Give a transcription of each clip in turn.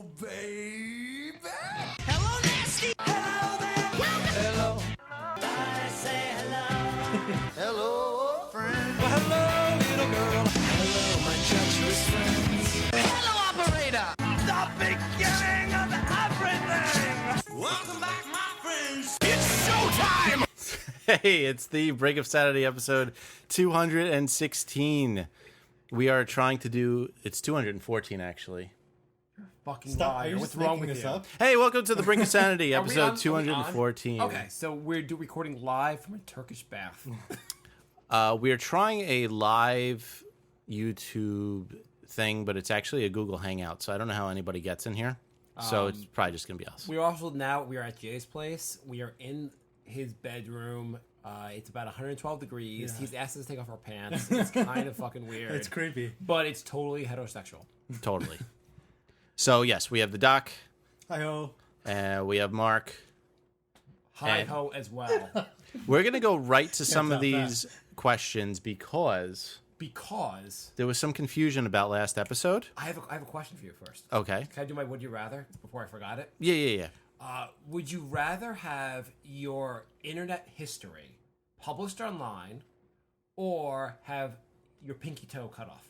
baby. Hello, nasty. Hello there. Hello. I say hello. Hello, friend. Well, hello, little girl. Hello, my treacherous friends. Hello, operator. The beginning of everything. Welcome back, my friends. It's showtime. Hey, it's the Break of Saturday episode 216. We are trying to do, it's 214 actually. Fucking Stop. liar. Are you What's just wrong making with this you? up? Hey, welcome to the Brink of Sanity Are we on? episode Are we on? 214. Okay, so we're recording live from a Turkish bath. We are trying a live YouTube thing, but it's actually a Google Hangout, so I don't know how anybody gets in here. So it's probably just going to be us. We are at Jay's place. We are in his bedroom. It's about 112 degrees. Yeah. He's asked us to take off our pants. It's kind of fucking weird. It's creepy. But it's totally heterosexual. Totally. So, yes, we have the doc. Hi-ho. We have Mark. Hi-ho as well. We're going to go right to some of top these questions because Because there was some confusion about last episode. I have a question for you first. Okay. Can I do my would you rather before I forgot it? Yeah. Would you rather have your internet history published online or have your pinky toe cut off?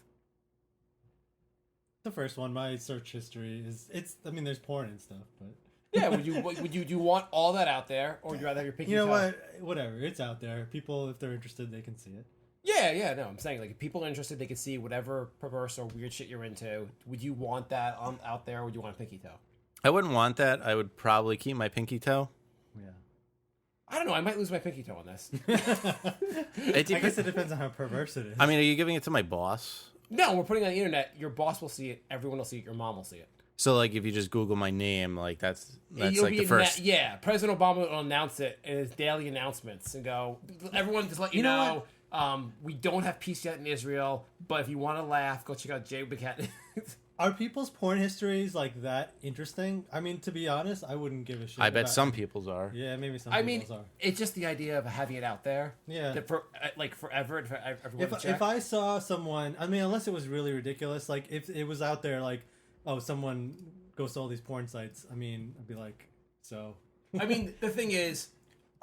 The first one, my search history is, I mean, there's porn and stuff, but... Yeah, do you want all that out there, or would you rather have your pinky toe? You know what? Whatever. It's out there. People, if they're interested, they can see it. Yeah, no, I'm saying, like, if people are interested, they can see whatever perverse or weird shit you're into. Would you want that out there, or would you want a pinky toe? I wouldn't want that. I would probably keep my pinky toe. Yeah. I don't know, I might lose my pinky toe on this. I guess it depends on how perverse it is. I mean, are you giving it to my boss? No, we're putting it on the internet. Your boss will see it, everyone will see it, your mom will see it. So, like, if you just Google my name, like, that's You'll like be the first... Yeah, President Obama will announce it in his daily announcements and go, everyone just let you, You know know we don't have peace yet in Israel, but if you want to laugh, go check out Jay Buchanan. Are people's porn histories, like, that interesting? I mean, to be honest, I wouldn't give a shit I bet about- some people's are. Yeah, maybe some I mean, people's are. it's just the idea of having it out there. Yeah. That for forever, for everyone to check. If I saw someone, I mean, unless it was really ridiculous, like, if it was out there, like, oh, someone goes to all these porn sites, I mean, I'd be like, so... I mean, the thing is,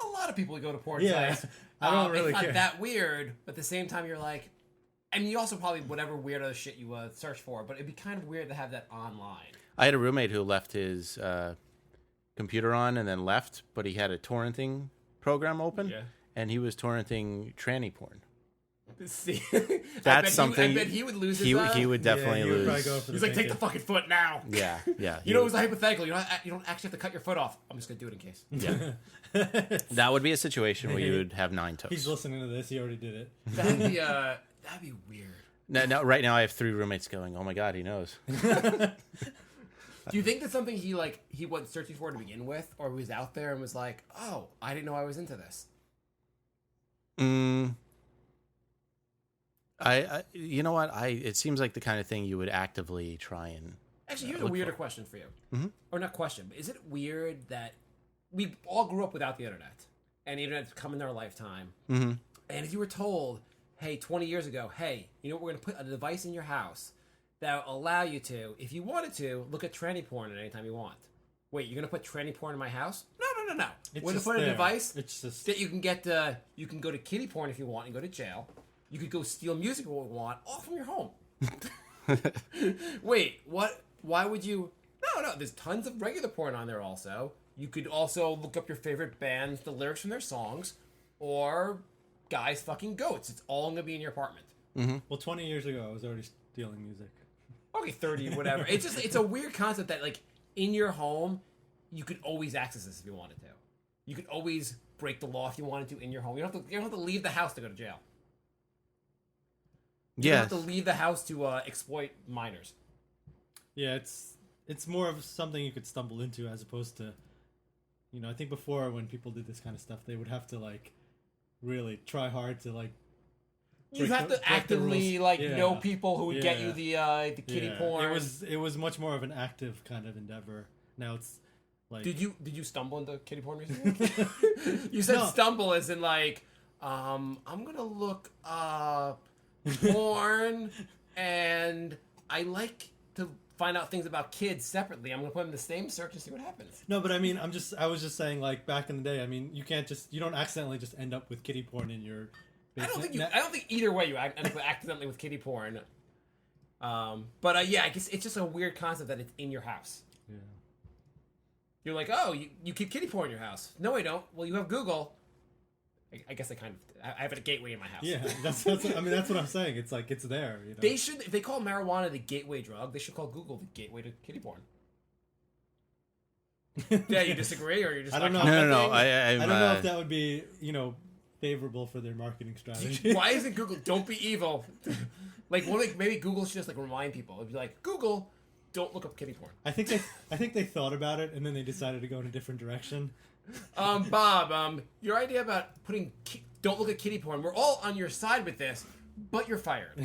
a lot of people go to porn Yeah, sites. I don't really it's not care. that weird, but at the same time, you're like, I mean, you also probably whatever weirdo shit you search for, but it'd be kind of weird to have that online. I had a roommate who left his computer on and then left, but he had a torrenting program open, Yeah. and he was torrenting tranny porn. See, That's something... I bet he would lose his. He would definitely he would lose. probably go for He's the like, take the pinky. fucking foot now. Yeah. You know, it was a hypothetical. You don't actually have to cut your foot off. I'm just gonna do it in case. Yeah. That would be a situation where you would have 9 toes. He's listening to this, he already did it. That'd be weird. Now, right now, I have 3 roommates going, oh my god, he knows. Do you think that's something he wasn't searching for to begin with, or he was out there and was like, oh, I didn't know I was into this? You know what? It seems like the kind of thing you would actively try and... Actually, here's a look weirder for. question for you. Mm-hmm. Or not question, but is it weird that we all grew up without the internet, and the internet's come in our lifetime, Mm-hmm. and if you were told, hey, 20 years ago, hey, you know what, we're going to put a device in your house that will allow you to, if you wanted to, look at tranny porn at any time you want. Wait, you're going to put tranny porn in my house? No. It's We're going to just put a there. device It's just... that you can get, you can go to kiddie porn if you want and go to jail. You could go steal music if you want, all from your home. Wait, what? Why would you? No, there's tons of regular porn on there also. You could also look up your favorite bands, the lyrics from their songs, or guys fucking goats. It's all going to be in your apartment. Well, 20 years ago, I was already stealing music. Okay, 30, whatever. It's a weird concept that, like, in your home, you could always access this if you wanted to. You could always break the law if you wanted to in your home. You don't have to leave the house to go to jail. You Yeah. don't have to leave the house to exploit minors. Yeah, it's more of something you could stumble into as opposed to, you know, I think before when people did this kind of stuff, they would have to, like, really try hard to, like... You have to break the actively rules. like Yeah. know people who would get Yeah. you the kiddie Yeah. porn. It was much more of an active kind of endeavor. Now it's like... Did you stumble into kiddie porn recently? You said No. stumble as in like I'm gonna look up porn and I like to find out things about kids separately. I'm gonna put them in the same search and see what happens. No, but I mean, I was just saying, like, back in the day, I mean, you don't accidentally just end up with kiddie porn in your basement. I don't think either way you end up accidentally with kiddie porn. But yeah, I guess it's just a weird concept that it's in your house. Yeah. You're like, oh, you keep kiddie porn in your house. No, I don't. Well, you have Google. I guess I have a gateway in my house. Yeah, that's I mean, that's what I'm saying. It's like, it's there. You know? They should, if they call marijuana the gateway drug, they should call Google the gateway to kiddie porn. Yeah, you disagree, or you're just I don't know. No. I don't know if that would be, favorable for their marketing strategy. Why isn't Google? Don't be evil. Maybe Google should just remind people. It'd be like, Google, don't look up kiddie porn. I think they thought about it and then they decided to go in a different direction. Bob, your idea about don't look at kiddie porn. We're all on your side with this, but you're fired.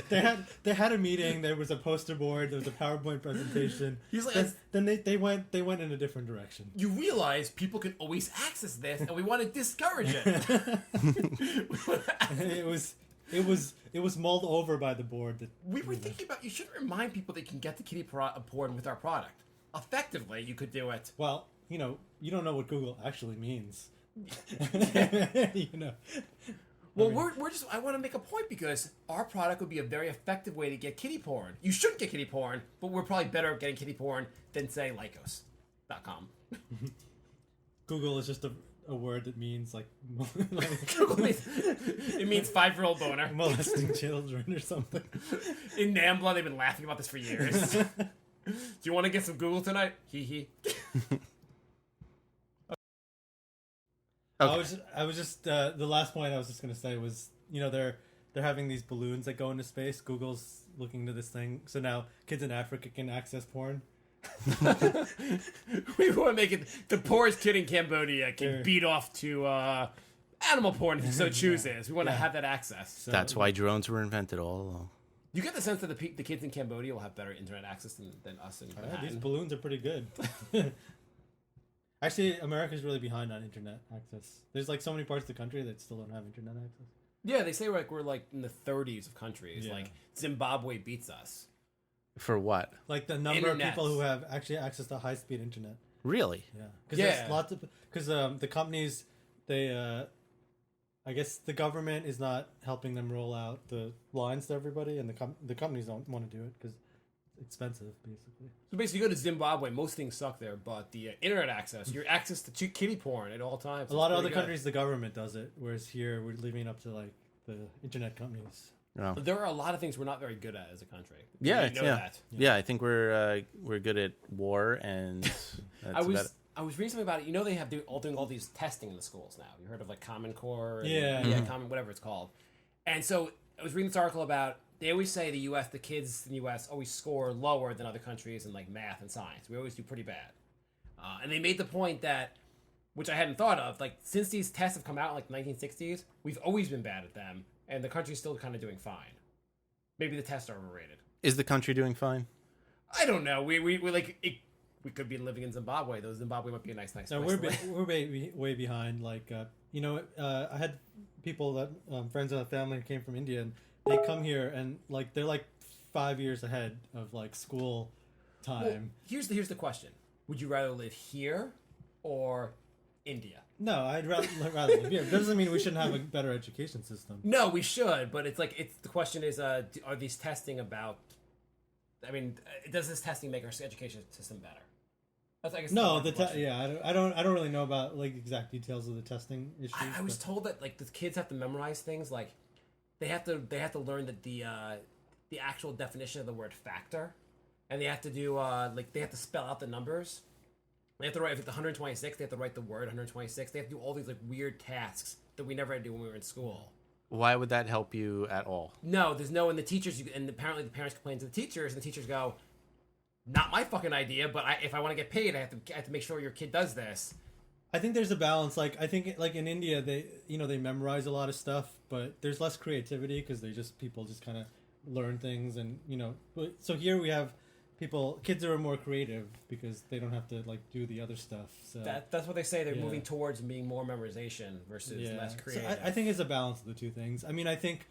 They had a meeting. There was a poster board. There was a PowerPoint presentation. He's like, then they went in a different direction. You realize people can always access this, and we want to discourage it. It was mulled over by the board. We were thinking about, you should remind people they can get the kiddie porn with our product. Effectively, you could do it. Well, you don't know what Google actually means. Well, I want to make a point because our product would be a very effective way to get kiddie porn. You shouldn't get kiddie porn, but we're probably better at getting kiddie porn than, say, Lycos.com. Google is just a word that means, like it means 5-year-old boner. Molesting children or something. In NAMBLA, they've been laughing about this for years. Do you want to get some Google tonight? Hee hee. Okay. I was just the last point I was just gonna say was, they're having these balloons that go into space. Google's looking into this thing, so now kids in Africa can access porn. We want to make it the poorest kid in Cambodia can beat off to animal porn if he so chooses. We want to have that access. So, That's why drones were invented all along. You get the sense that the kids in Cambodia will have better internet access than us in Manhattan. these balloons are pretty good. Actually, America's really behind on internet access. There's so many parts of the country that still don't have internet access. Yeah, they say we're in the 30s of countries. Yeah. Like Zimbabwe beats us. For what? Like the number Internet. of people who have actually access to high-speed internet. Really? Yeah, because there's lots of the companies I guess the government is not helping them roll out the lines to everybody, and the companies don't want to do it because it's expensive, basically. So basically, you go to Zimbabwe, most things suck there, but the internet access, your access to kiddie porn at all times. A lot of other countries, the government does it, whereas here we're leaving it up to the internet companies. Oh. There are a lot of things we're not very good at as a country. Yeah, You know that. Yeah, I think we're good at war, and that's about it. I was reading something about it. They have doing all these testing in the schools now. You heard of Common Core? Common, whatever it's called. And so I was reading this article about, they always say the kids in the U.S. always score lower than other countries in math and science. We always do pretty bad. And they made the point that, which I hadn't thought of, since these tests have come out in the 1960s, we've always been bad at them, and the country's still kind of doing fine. Maybe the tests are overrated. Is the country doing fine? I don't know. We could be living in Zimbabwe. Though Zimbabwe might be a nice place. No, we're way behind. I had people that friends of the family who came from India, and they come here and they're 5 years ahead of school time. Well, here's the question: would you rather live here or India? No, I'd rather live here. It doesn't mean we shouldn't have a better education system. No, we should, but it's the question is, are these testing about? I mean, does this testing make our education system better? That's, I guess, no, I don't really know about exact details of the testing issues. I was told that the kids have to memorize things they have to learn that the actual definition of the word factor, and they have to do they have to spell out the numbers. They have to write, if it's 126, they have to write the word 126. They have to do all these weird tasks that we never had to do when we were in school. Why would that help you at all? No, and the teachers, and apparently the parents complain to the teachers, and the teachers go, not my fucking idea, but if I want to get paid, I have to make sure your kid does this. I think there's a balance. I think in India, they memorize a lot of stuff, but there's less creativity because people just kind of learn things, and so here we have kids are more creative because they don't have to do the other stuff. So that's what they say. They're moving towards being more memorization versus less creative. So I think it's a balance of the two things. I mean, I think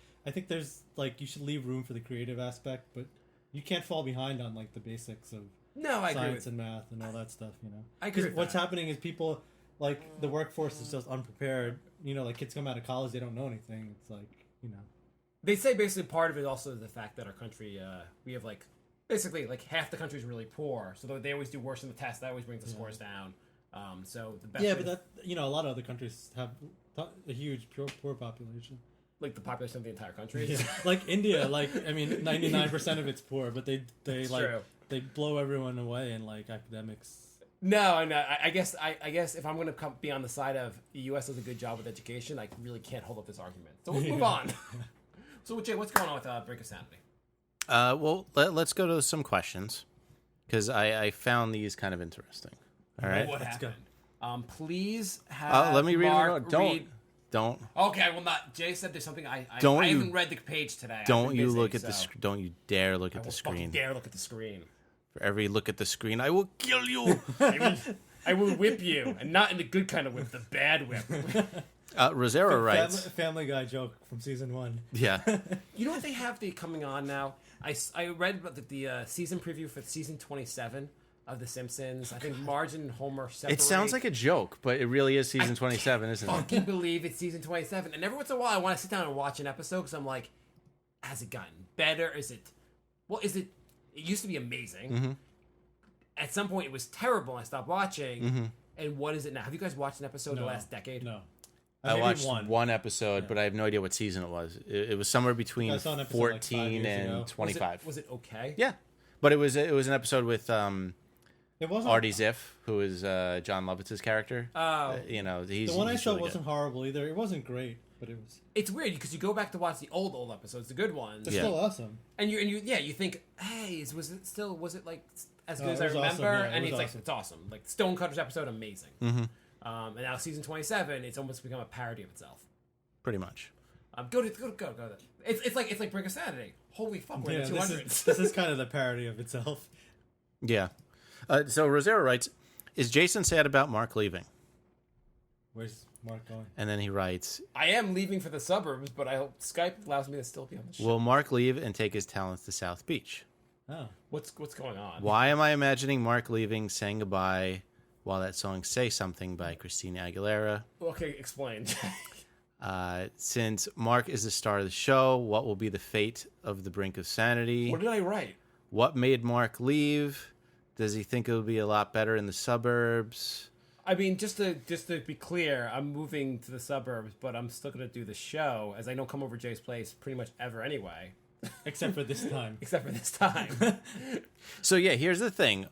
there's you should leave room for the creative aspect, but you can't fall behind on like the basics of No, I agree science with and math and all that stuff. You know, I agree with what's that. happening is people like the workforce is just unprepared. You know, like kids come out of college, they don't know anything. It's like, you know. They say basically part of it also is the fact that our country, we have like basically like half the country is really poor, so they always do worse in the test. That always brings the scores down. So the best Yeah, way but that, you know, a lot of other countries have a huge poor population. like the population of the entire country. Yeah. Like India, like I mean, 99% of it's poor, but they like true. they blow everyone away in like academics. No, I guess if I'm going to be on the side of the U.S. does a good job with education, I really can't hold up this argument. So let's move on. So Jay, what's going on with Break of Sanity? Well, let's go to some questions because I found these kind of interesting. All right. What Let's go. happened? Please have Let me read Mark it. Don't. Okay, well, not. Jay said there's something I Don't you- haven't read the page today. I've Don't been you busy, look at so the Don't you dare look I at the will fucking screen. dare look at the screen. For every look at the screen, I will kill you. I will whip you, and not in the good kind of whip, the bad whip. Rosero writes. Family Guy joke from season 1. Yeah. You know what they have coming on now? I read about the season preview for season 27 of The Simpsons. I think Marge and Homer separate. It sounds like a joke, but it really is season 27, isn't it? fucking believe it's season 27. And every once in a while, I want to sit down and watch an episode because I'm like, has it gotten better? Is it? It used to be amazing. Mm-hmm. At some point, it was terrible. And I stopped watching. And what is it now? Have you guys watched an episode the last decade? No. I Maybe watched one episode, Yeah. but I have no idea what season it was. It was somewhere between I saw an episode, like, 5 14 years and ago. 25. Was it okay? Yeah, but it was an episode with It wasn't. Artie Ziff, who is John Lovitz's character. Oh. You know, he's The one I he's saw really wasn't horrible either. It wasn't great, but it was. It's weird because you go back to watch the old episodes, the good ones, It's Yeah. still awesome. and you think, hey, was it like as good as I it was remember? awesome, yeah, it And was it's like awesome. it's awesome. Like Stonecutter's episode, amazing. And now season 27, it's almost become a parody of itself. pretty much. Go. It's like Break of Sanity. Holy fuck, we're in the this 200s. this is kind of the parody of itself. Yeah. So Rosero writes, "Is Jason sad about Mark leaving?" Where's Mark going? And then he writes, I am leaving for the suburbs, but I hope Skype allows me to still be on the show. "Will Mark leave and take his talents to South Beach?" Oh, What's going on? Why am I imagining Mark leaving, saying goodbye, while that song "Say Something" by Christina Aguilera? Okay, explain. Since Mark is the star of the show, what will be the fate of the Brink of Sanity? What did I write? What made Mark leave? Does he think it'll be a lot better in the suburbs? I mean, just to be clear, I'm moving to the suburbs, but I'm still gonna do the show, as I don't come over to Jay's place pretty much ever anyway, except for this time. except for this time. So yeah, here's the thing.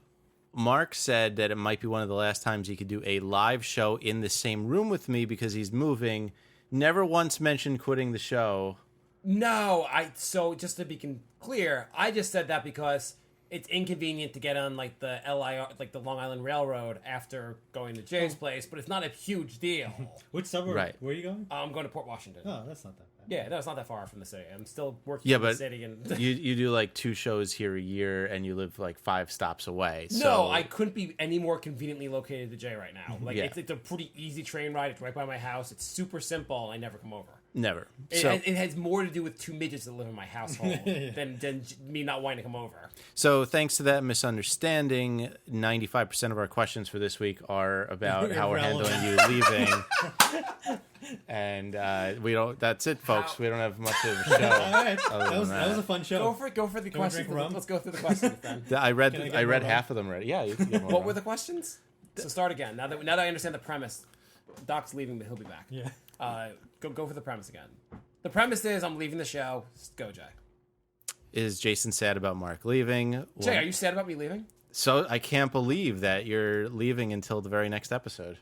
Mark said that it might be one of the last times he could do a live show in the same room with me because he's moving. Never once mentioned quitting the show. No, so just to be clear, I just said that because it's inconvenient to get on like the LIR, like the Long Island Railroad after going to Jay's place, but it's not a huge deal. Which suburb? Right. Where are you going? I'm going to Port Washington. Oh, that's not that bad. Yeah, no, it's not that far from the city. I'm still working Yeah, in the but city. And you do like 2 shows here a year, and you live like 5 stops away. So no, I couldn't be any more conveniently located to Jay right now. Like Yeah. it's a pretty easy train ride. It's right by my house. It's super simple. I never come over. never. It has more to do with 2 midgets that live in my household than me not wanting to come over. So thanks to that misunderstanding, 95% of our questions for this week are about how we're handling you leaving. And we don't. That's it, folks. We don't have much of a show. All right, Other that was than a fun show. Go for the we questions. drink rum? Let's go through the questions then. I read. Can I get I read more half of them already. Yeah. You can get more What rum. were the questions? So start again. Now that I understand the premise, Doc's leaving, but he'll be back. Yeah. Go for the premise again. The premise is I'm leaving the show. Go, Jay. Is Jason sad about Mark leaving? Jay, are you sad about me leaving? So I can't believe that you're leaving until the very next episode.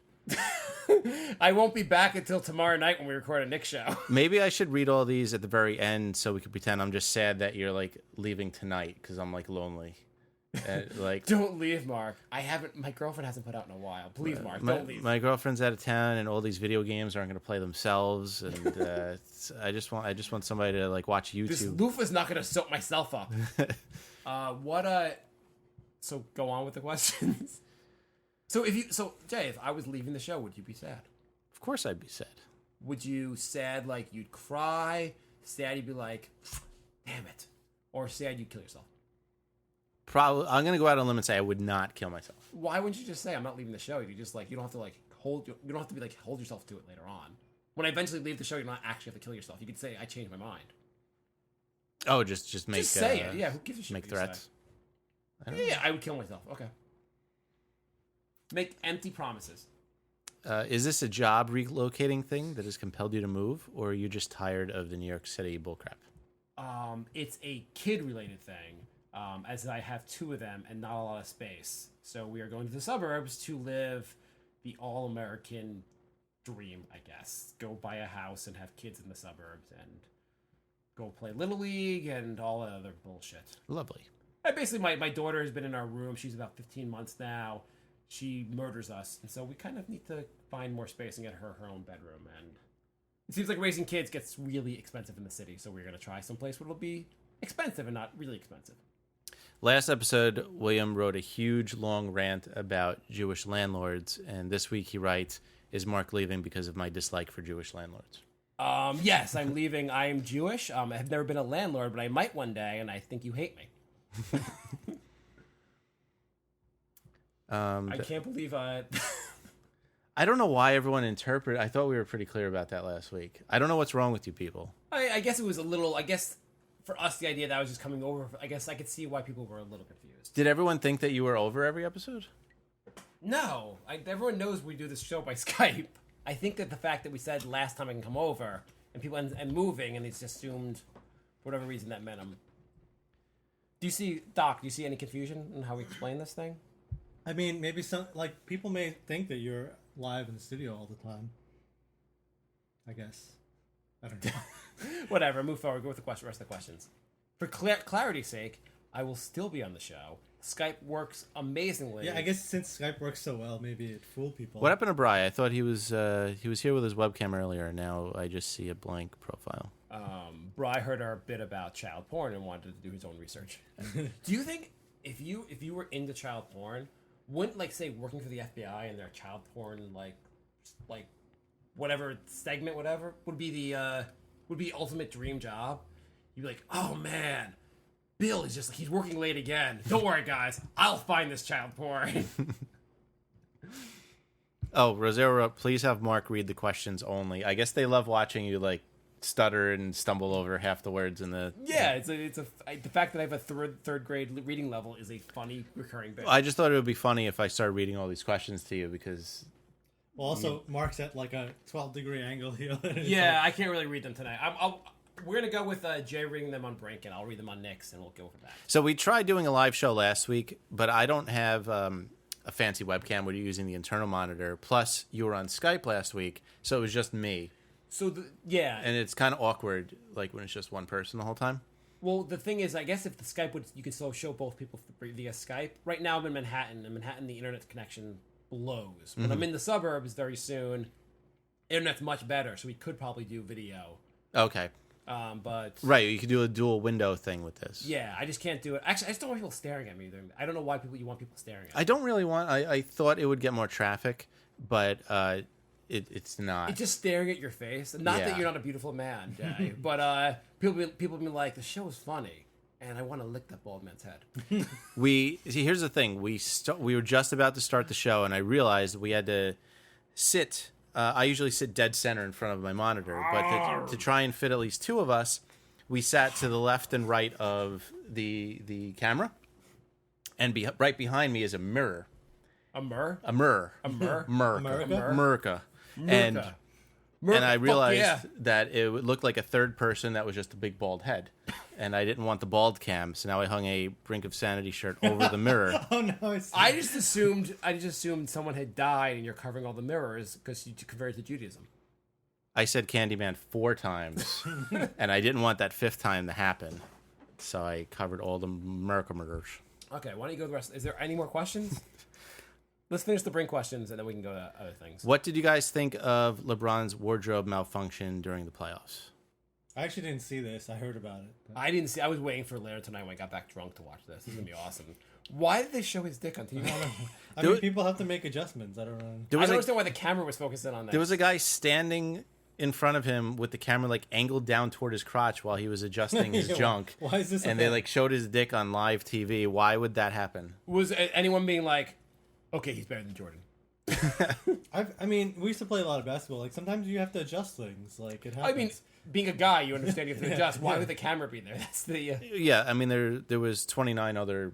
I won't be back until tomorrow night when we record a Nick show. Maybe I should read all these at the very end so we can pretend I'm just sad that you're like leaving tonight because I'm like lonely. Like Don't leave, Mark. My girlfriend hasn't put out in a while. Please, Mark, don't leave. my girlfriend's out of town and all these video games aren't going to play themselves and I just want somebody to like watch This YouTube. loofah's not gonna soak myself up. So go on with the questions. So Jay, if I was leaving the show, would you be sad? Of course I'd be sad. Would you sad like you'd cry? Sad you'd be like, damn it, or sad you'd kill yourself? probably I'm gonna go out on a limb and say I would not kill myself. Why wouldn't you just say I'm not leaving the show? You just you don't have to hold yourself to it later on. When I eventually leave the show, you don't actually have to kill yourself. You could say I changed my mind. Oh, just make say it. Yeah, who gives a shit? Make threats. Yeah, I would kill myself. Okay. Make empty promises. Is this a job relocating thing that has compelled you to move, or are you just tired of the New York City bullcrap? It's a kid-related thing, as I have 2 of them and not a lot of space. So we are going to the suburbs to live the all-American dream, I guess. Go buy a house and have kids in the suburbs and go play Little League and all that other bullshit. Lovely. Basically, my daughter has been in our room. She's about 15 months now. She murders us, and so we kind of need to find more space and get her own bedroom. And it seems like raising kids gets really expensive in the city, so we're going to try someplace where it'll be expensive and not really expensive. Last episode, William wrote a huge, long rant about Jewish landlords, and this week he writes, "Is Mark leaving because of my dislike for Jewish landlords?" Yes, I'm leaving. I am Jewish. I've never been a landlord, but I might one day, and I think you hate me. I can't believe I don't know why everyone interpreted. I thought we were pretty clear about that last week. I don't know what's wrong with you people. I guess it was a little. I guess for us, the idea that I was just coming over. I guess I could see why people were a little confused. Did everyone think that you were over every episode? No, everyone knows we do this show by Skype. I think that the fact that we said last time I can come over and people and moving, and it's just assumed for whatever reason that meant I'm. Do you see any confusion in how we explain this thing? I mean, maybe people may think that you're live in the studio all the time. I guess. I don't know. Whatever, move forward. Go with the rest of the questions. For clarity's sake, I will still be on the show. Skype works amazingly. Yeah, I guess since Skype works so well, maybe it fooled people. What happened to Bri? I thought he was here with his webcam earlier, and now I just see a blank profile. Bri heard our bit about child porn and wanted to do his own research. Do you think if you were into child porn, wouldn't say working for the FBI and their child porn like whatever segment would be the ultimate dream job? You'd be like, oh man, Bill is he's working late again. Don't worry guys, I'll find this child porn. Oh, Rosero, please have Mark read the questions only. I guess they love watching you stutter and stumble over half the words in the. Yeah, the fact that I have a third grade reading level is a funny recurring bit. I just thought it would be funny if I started reading all these questions to you because. Well, also Mark's at a 12-degree angle here. Yeah, I can't really read them tonight. We're gonna go with Jay reading them on Brink, and I'll read them on Nick's, and we'll go for that. So we tried doing a live show last week, but I don't have a fancy webcam. We're using the internal monitor. Plus, you were on Skype last week, so it was just me. So and it's kind of awkward, when it's just one person the whole time. Well, the thing is, I guess if the Skype you could still show both people via Skype. Right now, I'm in Manhattan. In Manhattan, the internet connection blows. When I'm in the suburbs very soon, internet's much better, so we could probably do video. Okay. But right, you could do a dual window thing with this. Yeah, I just can't do it. Actually, I just don't want people staring at me either. I don't know why you want people staring at me. I don't really want. I thought it would get more traffic, but it's not. It's just staring at your face. Not that you're not a beautiful man, Jay, but people be like, the show is funny, and I want to lick that bald man's head. Here's the thing. We were just about to start the show, and I realized we had to sit. I usually sit dead center in front of my monitor, but to try and fit at least 2 of us, we sat to the left and right of the camera, and right behind me is a mirror. A mirror? A mirror. A mirror? America. And I realized that it looked like a third person that was just a big bald head. And I didn't want the bald cam, so now I hung a Brink of Sanity shirt over the mirror. Oh no! I just assumed someone had died, and you're covering all the mirrors because you converted to Judaism. I said Candyman 4 times, and I didn't want that 5th time to happen, so I covered all the America murders. Okay, why don't you go to the rest? Is there any more questions? Let's finish the Brink questions, and then we can go to other things. What did you guys think of LeBron's wardrobe malfunction during the playoffs? I actually didn't see this. I heard about it. I didn't see. I was waiting for later tonight when I got back drunk to watch this. This is gonna be awesome. Why did they show his dick on TV? I mean, people have to make adjustments. I don't know. I don't understand why the camera was focusing on that. There was a guy standing in front of him with the camera like angled down toward his crotch while he was adjusting his junk. Why is this? And they like showed his dick on live TV. Why would that happen? Was anyone being like, okay, he's better than Jordan? I mean, we used to play a lot of basketball. Like sometimes you have to adjust things. Like it happens. I mean, being a guy, you understand you have to adjust. Why would the camera be there? That's the. Yeah, I mean there was 29 other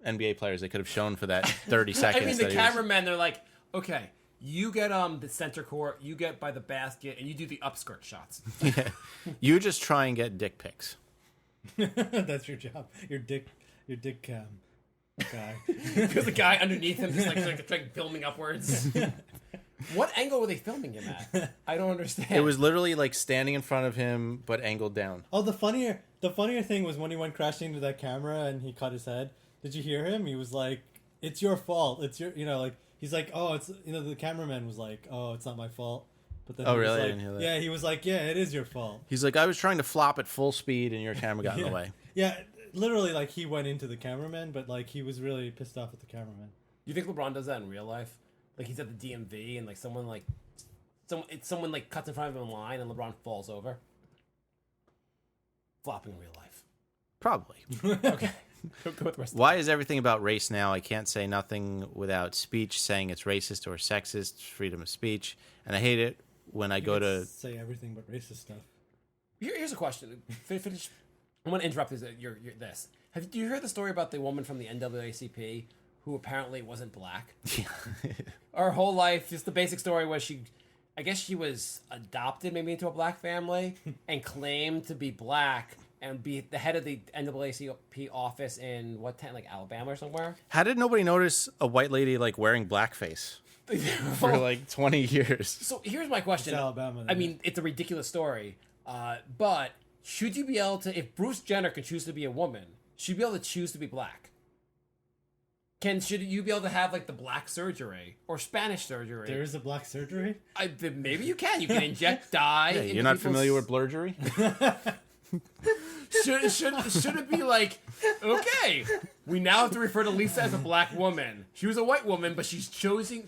NBA players they could have shown for that 30 seconds. I mean, the cameramen, they're like, okay, you get the center court, you get by the basket, and you do the upskirt shots. Yeah. You just try and get dick pics. That's your job. Your dick cam guy. Because the guy underneath him is like filming upwards. What angle were they filming him at? I don't understand. It was literally like standing in front of him but angled down. Oh, the funnier thing was when he went crashing into that camera and he cut his head. Did you hear him? He was like, "It's your fault. It's your," like he's like, "Oh, it's," the cameraman was like, "Oh, it's not my fault." But then Oh, he was really? I like, didn't hear that. Yeah, he was like, "Yeah, it is your fault." He's like, I was trying to flop at full speed and your camera got in the way. Yeah, literally, like he went into the cameraman, but like he was really pissed off at the cameraman. You think LeBron does that in real life? Like he's at the DMV and like someone cuts in front of him in line and LeBron falls over. Flopping in real life. Probably. Okay. Go with the rest. Why is everything about race now? I can't say nothing without speech saying it's racist or sexist, freedom of speech. And I hate it when I go to... say everything but racist stuff. Here's a question. Finish. I want to interrupt this. Do you hear the story about the woman from the NAACP who apparently wasn't black? Her whole life, just the basic story was I guess she was adopted maybe into a black family and claimed to be black and be the head of the NAACP office in like Alabama or somewhere. How did nobody notice a white lady like wearing blackface for like 20 years? So here's my question. It's Alabama. I mean, it's a ridiculous story, but should you be able to, if Bruce Jenner could choose to be a woman, should you be able to choose to be black? Should you be able to have like the black surgery or Spanish surgery? There is a black surgery? Maybe you can. You can inject dye. Yeah, you're not familiar with blurgery? Should it be like, okay, we now have to refer to Lisa as a black woman. She was a white woman, but she's choosing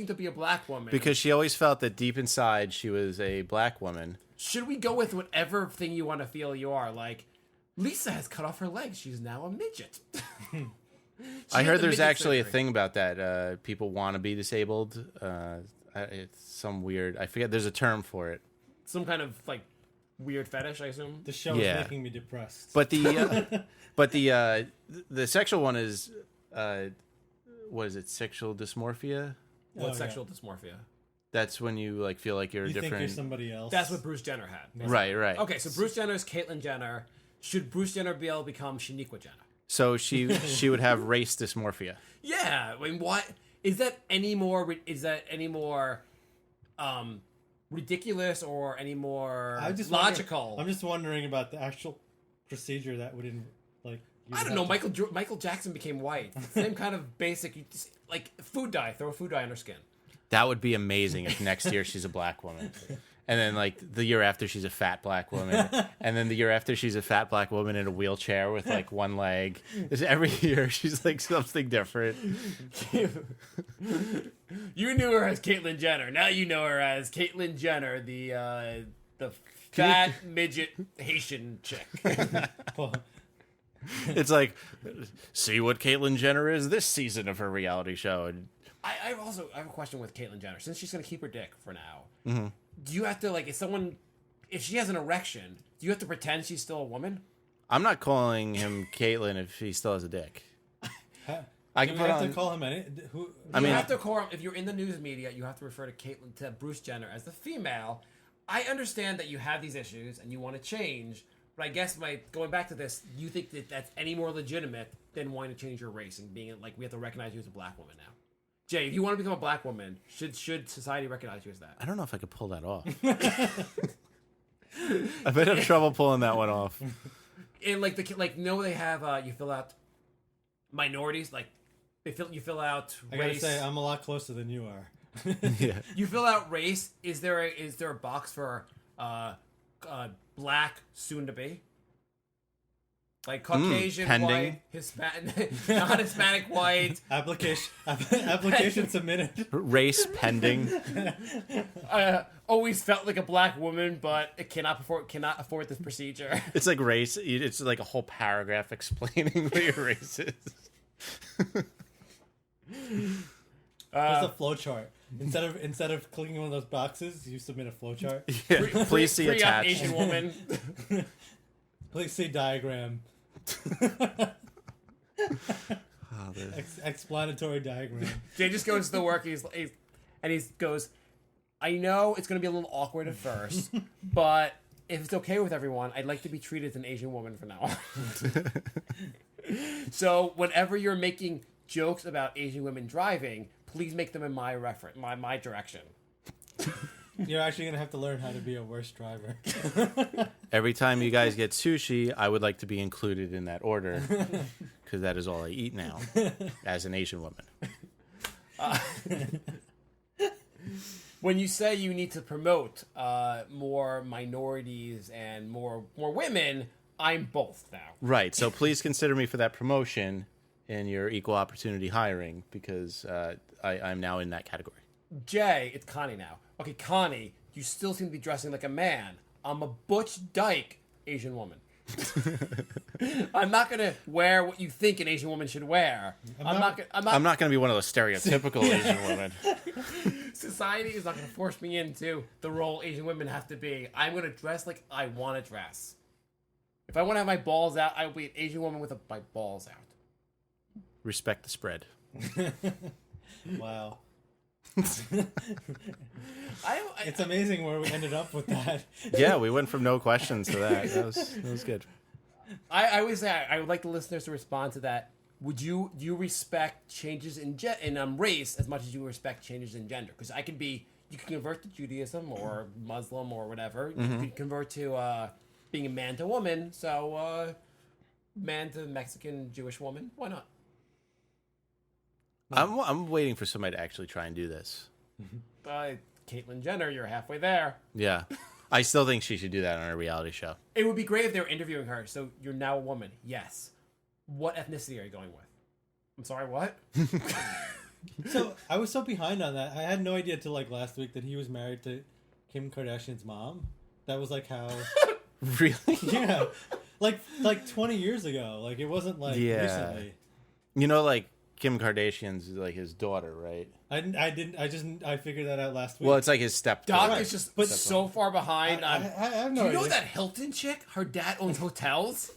to be a black woman. Because she always felt that deep inside she was a black woman. Should we go with whatever thing you want to feel you are? Like, Lisa has cut off her legs. She's now a midget. I heard there's actually a thing about that. People want to be disabled. It's some weird... I forget. There's a term for it. Some kind of, like, weird fetish, I assume. The show is making me depressed. But the sexual one is what is it? Sexual dysmorphia. What's sexual dysmorphia? That's when you like feel like you're a different. Think you're somebody else. That's what Bruce Jenner had. Right. Okay, so Bruce Jenner is Caitlyn Jenner. Should Bruce Jenner be able to become Shaniqua Jenner? So she would have race dysmorphia. Yeah, I mean, what is that any more? Is that any more? Ridiculous or any more logical? I'm just wondering about the actual procedure that would like. I don't know. Michael Jackson became white. Same kind of basic. You just, like food dye. Throw a food dye on her skin. That would be amazing if next year she's a black woman, and then like the year after she's a fat black woman, and then the year after she's a fat black woman in a wheelchair with like one leg. Every year she's like something different. You knew her as Caitlyn Jenner. Now you know her as Caitlyn Jenner, the fat midget Haitian chick. It's like, see what Caitlyn Jenner is this season of her reality show. And I have a question with Caitlyn Jenner. Since she's going to keep her dick for now, do you have to, like, if she has an erection, do you have to pretend she's still a woman? I'm not calling him Caitlyn if he still has a dick. I can have to call him you have to call him, if you're in the news media, you have to refer to Bruce Jenner as the female. I understand that you have these issues and you want to change, but I guess going back to this, you think that that's any more legitimate than wanting to change your race and being like, we have to recognize you as a black woman now. Jay, if you want to become a black woman, should society recognize you as that? I don't know if I could pull that off. I might have trouble pulling that one off. And they have you fill out minorities, like you fill out race. I gotta say, I'm a lot closer than you are. Yeah. You fill out race. Is there a box for black soon to be? Like Caucasian, pending. white, Hispanic, non-Hispanic, white. Application submitted. Race pending. Always felt like a black woman, but it cannot afford this procedure. It's like race. It's like a whole paragraph explaining what your race is. There's a flow chart. Instead of clicking one of those boxes, you submit a flow chart. Yeah, please see Free up attached. Asian woman. Please see diagram. Explanatory diagram. Jay just goes to the work. He goes, I know it's going to be a little awkward at first, but if it's okay with everyone, I'd like to be treated as an Asian woman from now on. So whenever you're making jokes about Asian women driving, please make them in my direction. You're actually going to have to learn how to be a worse driver. Every time you guys get sushi, I would like to be included in that order because that is all I eat now as an Asian woman. When you say you need to promote more minorities and more women, I'm both now. Right. So please consider me for that promotion in your equal opportunity hiring because I'm now in that category. Jay, it's Connie now. Okay, Connie, you still seem to be dressing like a man. I'm a butch dyke Asian woman. I'm not gonna wear what you think an Asian woman should wear. I'm not going to be one of those stereotypical Asian women. Society is not gonna force me into the role Asian women have to be. I'm gonna dress like I want to dress. If I want to have my balls out, I will be an Asian woman with my balls out. Respect the spread. Wow. It's amazing where we ended up with that. Yeah, we went from no questions to that. That was good. I always say I would like the listeners to respond to that. Would you respect changes in race as much as you respect changes in gender? Because you can convert to Judaism or Muslim or whatever. You can convert to being a man to woman. So man to Mexican Jewish woman. Why not? I'm waiting for somebody to actually try and do this. Caitlyn Jenner, you're halfway there. Yeah. I still think she should do that on a reality show. It would be great if they were interviewing her. So you're now a woman. Yes. What ethnicity are you going with? I'm sorry, what? So I was so behind on that. I had no idea till like last week that he was married to Kim Kardashian's mom. That was like how. Really? Yeah. Like 20 years ago. Like it wasn't like recently. You know, like Kim Kardashian's like his daughter, right? I figured that out last week. Well, it's like his stepdaughter. Doc is just so far behind. I have no Do you know idea. that Hilton chick? Her dad owns hotels.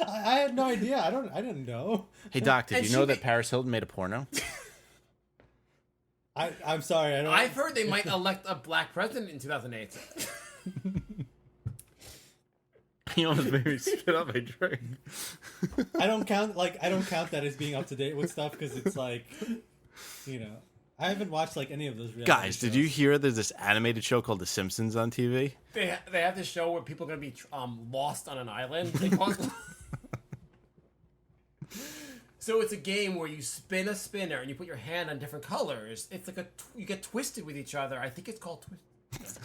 I had no idea. I didn't know. Hey, Doc, did And you know she that Paris Hilton made a porno? I'm sorry. I've heard they might elect a black president in 2008. You almost made me spit out my drink. I don't count that as being up to date with stuff because it's like, you know, I haven't watched like any of those reality Guys, shows. did you hear there's this animated show called The Simpsons on TV? They have this show where people are going to be lost on an island. They call it... So it's a game where you spin a spinner and you put your hand on different colors. It's like you get twisted with each other. I think it's called twist.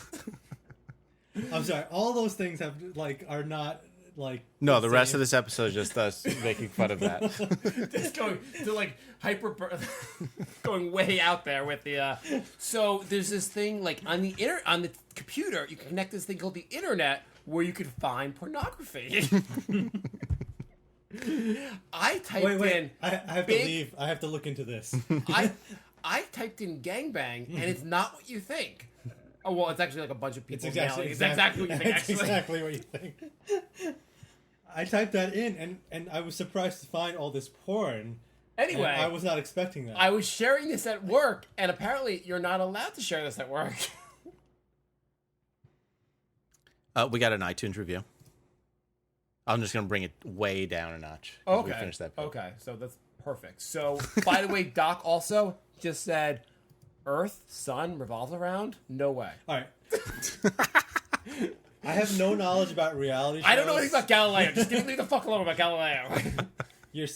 I'm sorry. All those things are not like. No, the rest of this episode is just us making fun of that. Just going to like going way out there with the. So there's this thing like on the computer you can connect this thing called the internet where you can find pornography. I typed in. I have to leave. I have to look into this. I typed in gangbang and it's not what you think. Oh well, it's actually like a bunch of people. It's exactly what you think. It's Actually, exactly what you think. I typed that in, and I was surprised to find all this porn. Anyway, I was not expecting that. I was sharing this at work, and apparently you're not allowed to share this at work. We got an iTunes review. I'm just going to bring it way down a notch. Okay. We finish that bit. Okay, so that's perfect. So, by the way, Doc also just said, Earth, sun revolves around? No way. All right. I have no knowledge about reality shows. I don't know anything about Galileo. Just leave me the fuck alone about Galileo. You're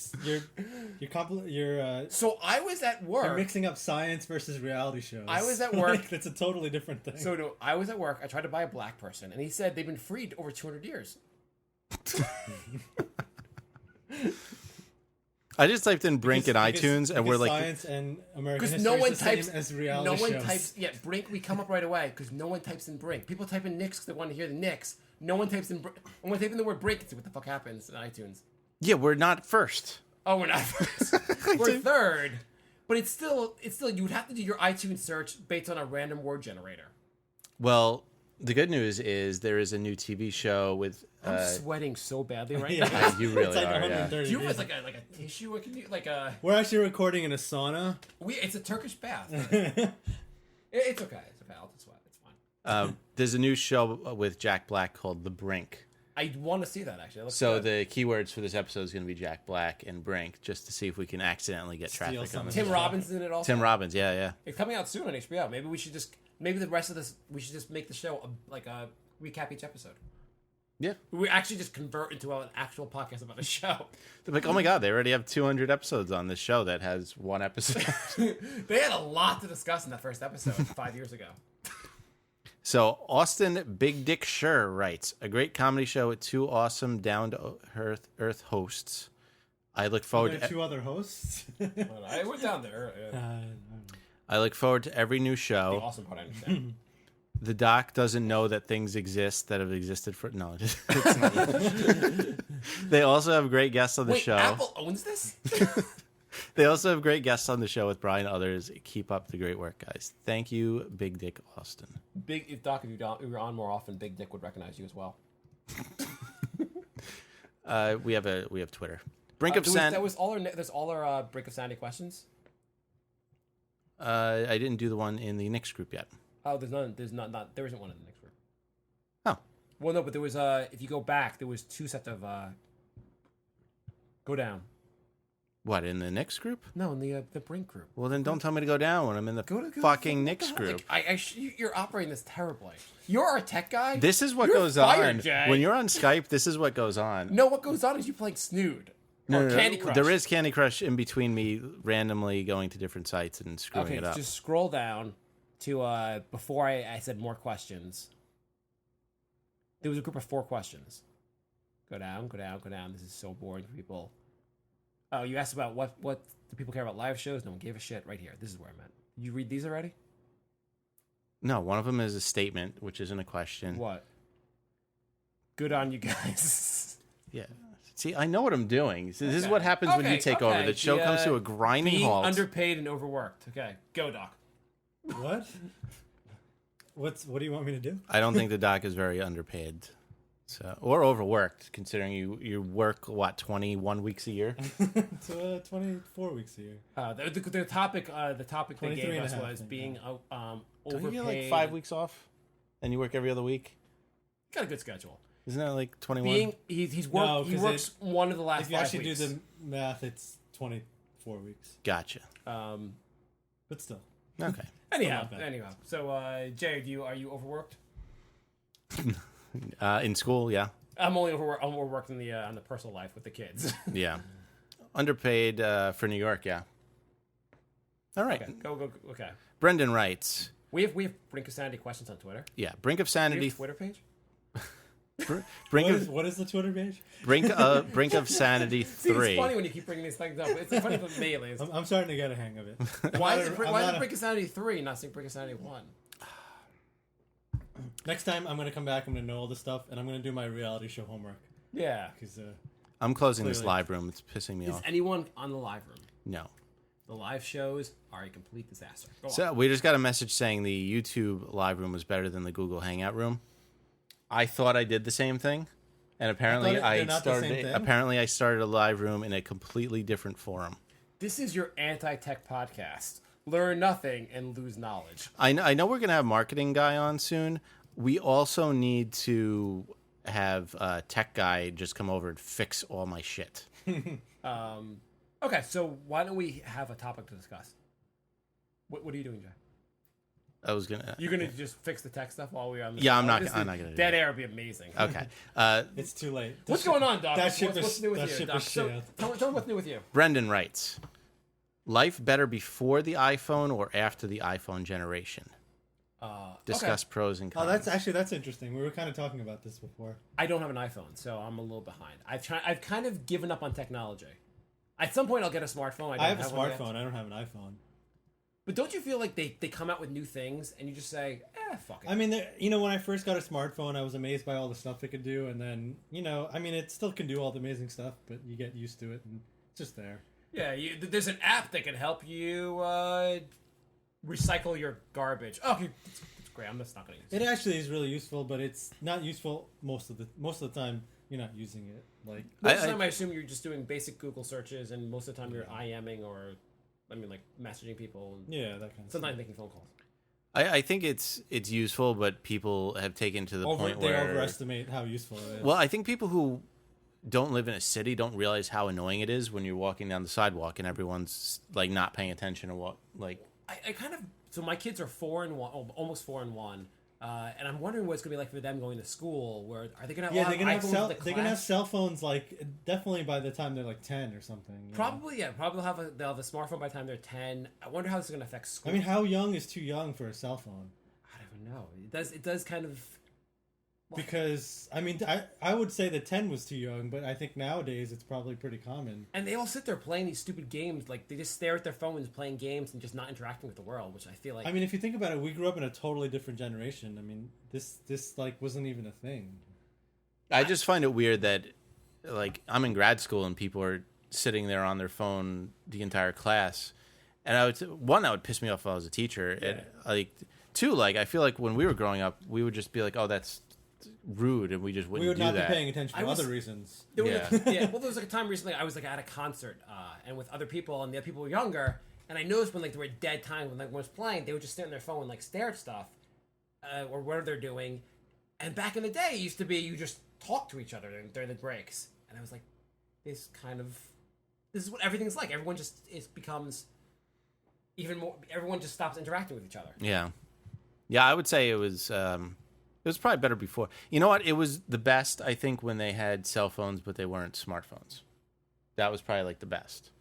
So I was at work. You're mixing up science versus reality shows. I was at work. Like, that's a totally different thing. So no, I was at work. I tried to buy a black person, and he said they've been freed over 200 years. I just typed in Brink in iTunes, and we're like, science and American Because history no one is the same types as reality no one shows. types Brink. We come up right away because no one types in Brink. People type in Knicks because they want to hear the Knicks. No one types in. When we type in the word Brink, see what the fuck happens in iTunes. yeah, we're not first. Oh, we're not first. We're third. But it's still you would have to do your iTunes search based on a random word generator. Well, the good news is there is a new TV show with. I'm sweating so badly right Yeah. now. You really It's like are. Yeah. 130 Do you have degrees. like a tissue? It can be like a. We're actually recording in a sauna. It's a Turkish bath. It's okay. It's okay. I'll just sweat. It's fine. There's a new show with Jack Black called The Brink. I want to see that actually. It looks So good. the keywords for this episode is going to be Jack Black and Brink, just to see if we can accidentally get Steal traffic on some this. Tim Robbins in it also. Tim Robbins, yeah. It's coming out soon on HBO. Maybe we should just the rest of this we should just make the show a recap each episode. Yeah. We actually just convert into an actual podcast about a show. They're like, oh my God, they already have 200 episodes on this show that has one episode. They had a lot to discuss in that first episode 5 years ago. So Austin Big Dick Schur writes, a great comedy show with two awesome down-to-earth hosts. I look forward There are to two other hosts. I went down there. I look forward to every new The show. awesome part, I understand. The doc doesn't know that things exist that have existed for it's not. They also have great guests on the Wait, show. Apple owns this? They also have great guests on the show with Brian and others. Keep up the great work, guys. Thank you, Big Dick Austin. If you were on more often, Big Dick would recognize you as well. We have Twitter. Brink of There's Sanity. all our Brink of Sanity questions. I didn't do the one in the Knicks group yet. Oh, there isn't one in the next group. Oh, Well, no, but there was if you go back, there was two sets of go down. what, in the Knicks group? No, in the Brink group. Well, then don't tell me to go down when I'm in the fucking Knicks group. You're operating this terribly. You're our tech guy. This is what You're goes fired, on. Jay. When you're on Skype, this is what goes on. No, what goes on is you playing Snood or Candy Crush. There is Candy Crush in between me randomly going to different sites and screwing Okay, it up. just scroll down to before I said more questions. There was a group of 4 questions. Go down, go down, go down. This is so boring for people. Oh, you asked about what do people care about live shows? No one gave a shit. Right here. This is where I'm at. Did you read these already? No, one of them is a statement, which isn't a question. What? Good on you guys. Yeah. See, I know what I'm doing. So this is what happens when you take over. The show comes to a grinding being halt. underpaid and overworked. Okay, go, Doc. What? What do you want me to do? I don't think the doc is very underpaid, or overworked, considering you work 21 weeks a year. It's 24 weeks a year. The topic they 23 gave and a us half, was I think, being Don't overpaid. you get like 5 weeks off, and you work every other week? Got a good schedule. Isn't that like 21? He No, works 'cause one of the last If you 5 actually weeks. do the math, it's 24 weeks. Gotcha. But still. Okay. Anyhow. Not bad. So, Jay, are you overworked? In school, yeah. I'm overworked in on the personal life with the kids. Yeah. Underpaid for New York, yeah. All right. Okay, go. Okay. Brendan writes, We have Brink of Sanity questions on Twitter. yeah, Brink of Do you Sanity. have a Twitter page? Brink What is the Twitter page? Brink of Sanity See, 3. it's funny when you keep bringing these things up. It's funny for me, at least. I'm starting to get a hang of it. Why is it I'm not a- Brink of Sanity 3, not saying Brink of Sanity 1? Next time I'm going to come back, I'm going to know all this stuff, and I'm going to do my reality show homework. Yeah. Because I'm closing this Clearly. live room. It's pissing me Is off. anyone on the live room? No. The live shows are a complete disaster. Go on. So we just got a message saying the YouTube live room was better than the Google Hangout room. I thought I did the same thing, and apparently they're I not the same started. thing. Apparently, I started a live room in a completely different forum. This is your anti-tech podcast. Learn nothing and lose knowledge. I know we're gonna have a marketing guy on soon. We also need to have a tech guy just come over and fix all my shit. Okay, so why don't we have a topic to discuss? What are you doing, Jay? I was gonna. You're gonna just fix the tech stuff while we're on the Yeah, show? I'm not This gonna is- do Dead that. air would be amazing. Okay. it's too late. What's going on, Doc? That ship What's is new with that you, ship Doc? is So, shit. tell me what's new with you. Brendan writes, "Life better before the iPhone or after the iPhone generation? Discuss okay. pros and Oh, cons." that's interesting. We were kind of talking about this before. I don't have an iPhone, so I'm a little behind. I've kind of given up on technology. At some point, I'll get a smartphone. I have a don't one yet. smartphone. I don't have an iPhone. But don't you feel like they come out with new things and you just say, fuck it? I mean, when I first got a smartphone, I was amazed by all the stuff it could do, and then, it still can do all the amazing stuff, but you get used to it, and it's just there. Yeah, there's an app that can help you recycle your garbage. Oh, okay, it's great. I'm just not going to use it. It actually is really useful, but it's not useful most of the time. You're not using it. Like most of the time, I assume you're just doing basic Google searches, and most of the time you're IMing or, like messaging people. And that kind of sometimes stuff. making phone calls. I think it's useful, but people have taken to the point where they overestimate how useful it is. Well, I think people who don't live in a city don't realize how annoying it is when you're walking down the sidewalk and everyone's like not paying attention or what. Like, I kind of so my kids are 4 and 1, almost 4 and 1. And I'm wondering what it's gonna be like for them going to school. Where are they gonna have? Yeah, they're gonna have class? cell phones like definitely by the time they're like 10 or something. Probably, yeah. Probably they'll have a smartphone by the time they're 10. I wonder how this is gonna affect school. I mean, how young is too young for a cell phone? I don't know. It does kind of. Because I mean, I would say that 10 was too young, but I think nowadays it's probably pretty common. And they all sit there playing these stupid games. Like they just stare at their phones, playing games, and just not interacting with the world. Which I feel like. I mean, if you think about it, we grew up in a totally different generation. I mean, this like wasn't even a thing. I just find it weird that, like, I'm in grad school and people are sitting there on their phone the entire class, and that would piss me off if I was a teacher. Yeah. And, like, two, like, I feel like when we were growing up, we would just be like, oh, that's rude, and we just wouldn't We would do not that. be paying attention for other reasons. There was Yeah. well, there was like a time recently I was like at a concert and with other people, and the other people were younger, and I noticed when like there were dead times when like one was playing, they would just stare on their phone and like stare at stuff or whatever they're doing. And back in the day, it used to be you just talk to each other during the breaks, and I was like, this is what everything's like. Everyone just becomes even more. Everyone just stops interacting with each other. Yeah, I would say it was probably better before. You know what? It was the best, I think, when they had cell phones, but they weren't smartphones. That was probably like the best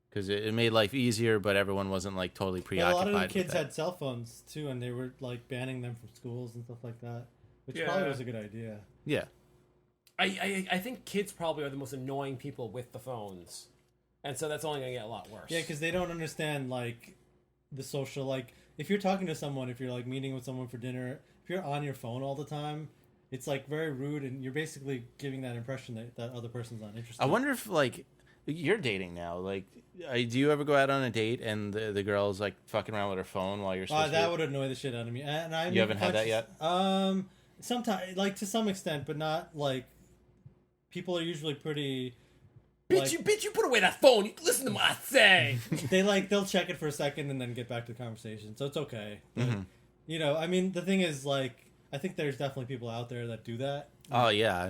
because it made life easier, but everyone wasn't like totally preoccupied. A lot of the with kids that. had cell phones too, and they were like banning them from schools and stuff like that, which probably was a good idea. Yeah. I think kids probably are the most annoying people with the phones, and so that's only gonna get a lot worse. Yeah, because they don't understand like the social, like if you're talking to someone, if you're like meeting with someone for dinner, if you're on your phone all the time, it's like very rude, and you're basically giving that impression that other person's not interested. I wonder if like you're dating now. Like, do you ever go out on a date and the girl's like fucking around with her phone while you're supposed that to? would annoy the shit out of me. And I You haven't had that yet? Sometimes, like to some extent, but not like. People are usually pretty. Bitch, you put away that phone. You listen to what I say. They'll check it for a second and then get back to the conversation, so it's okay. But, I mean, the thing is, like, I think there's definitely people out there that do that. Oh yeah,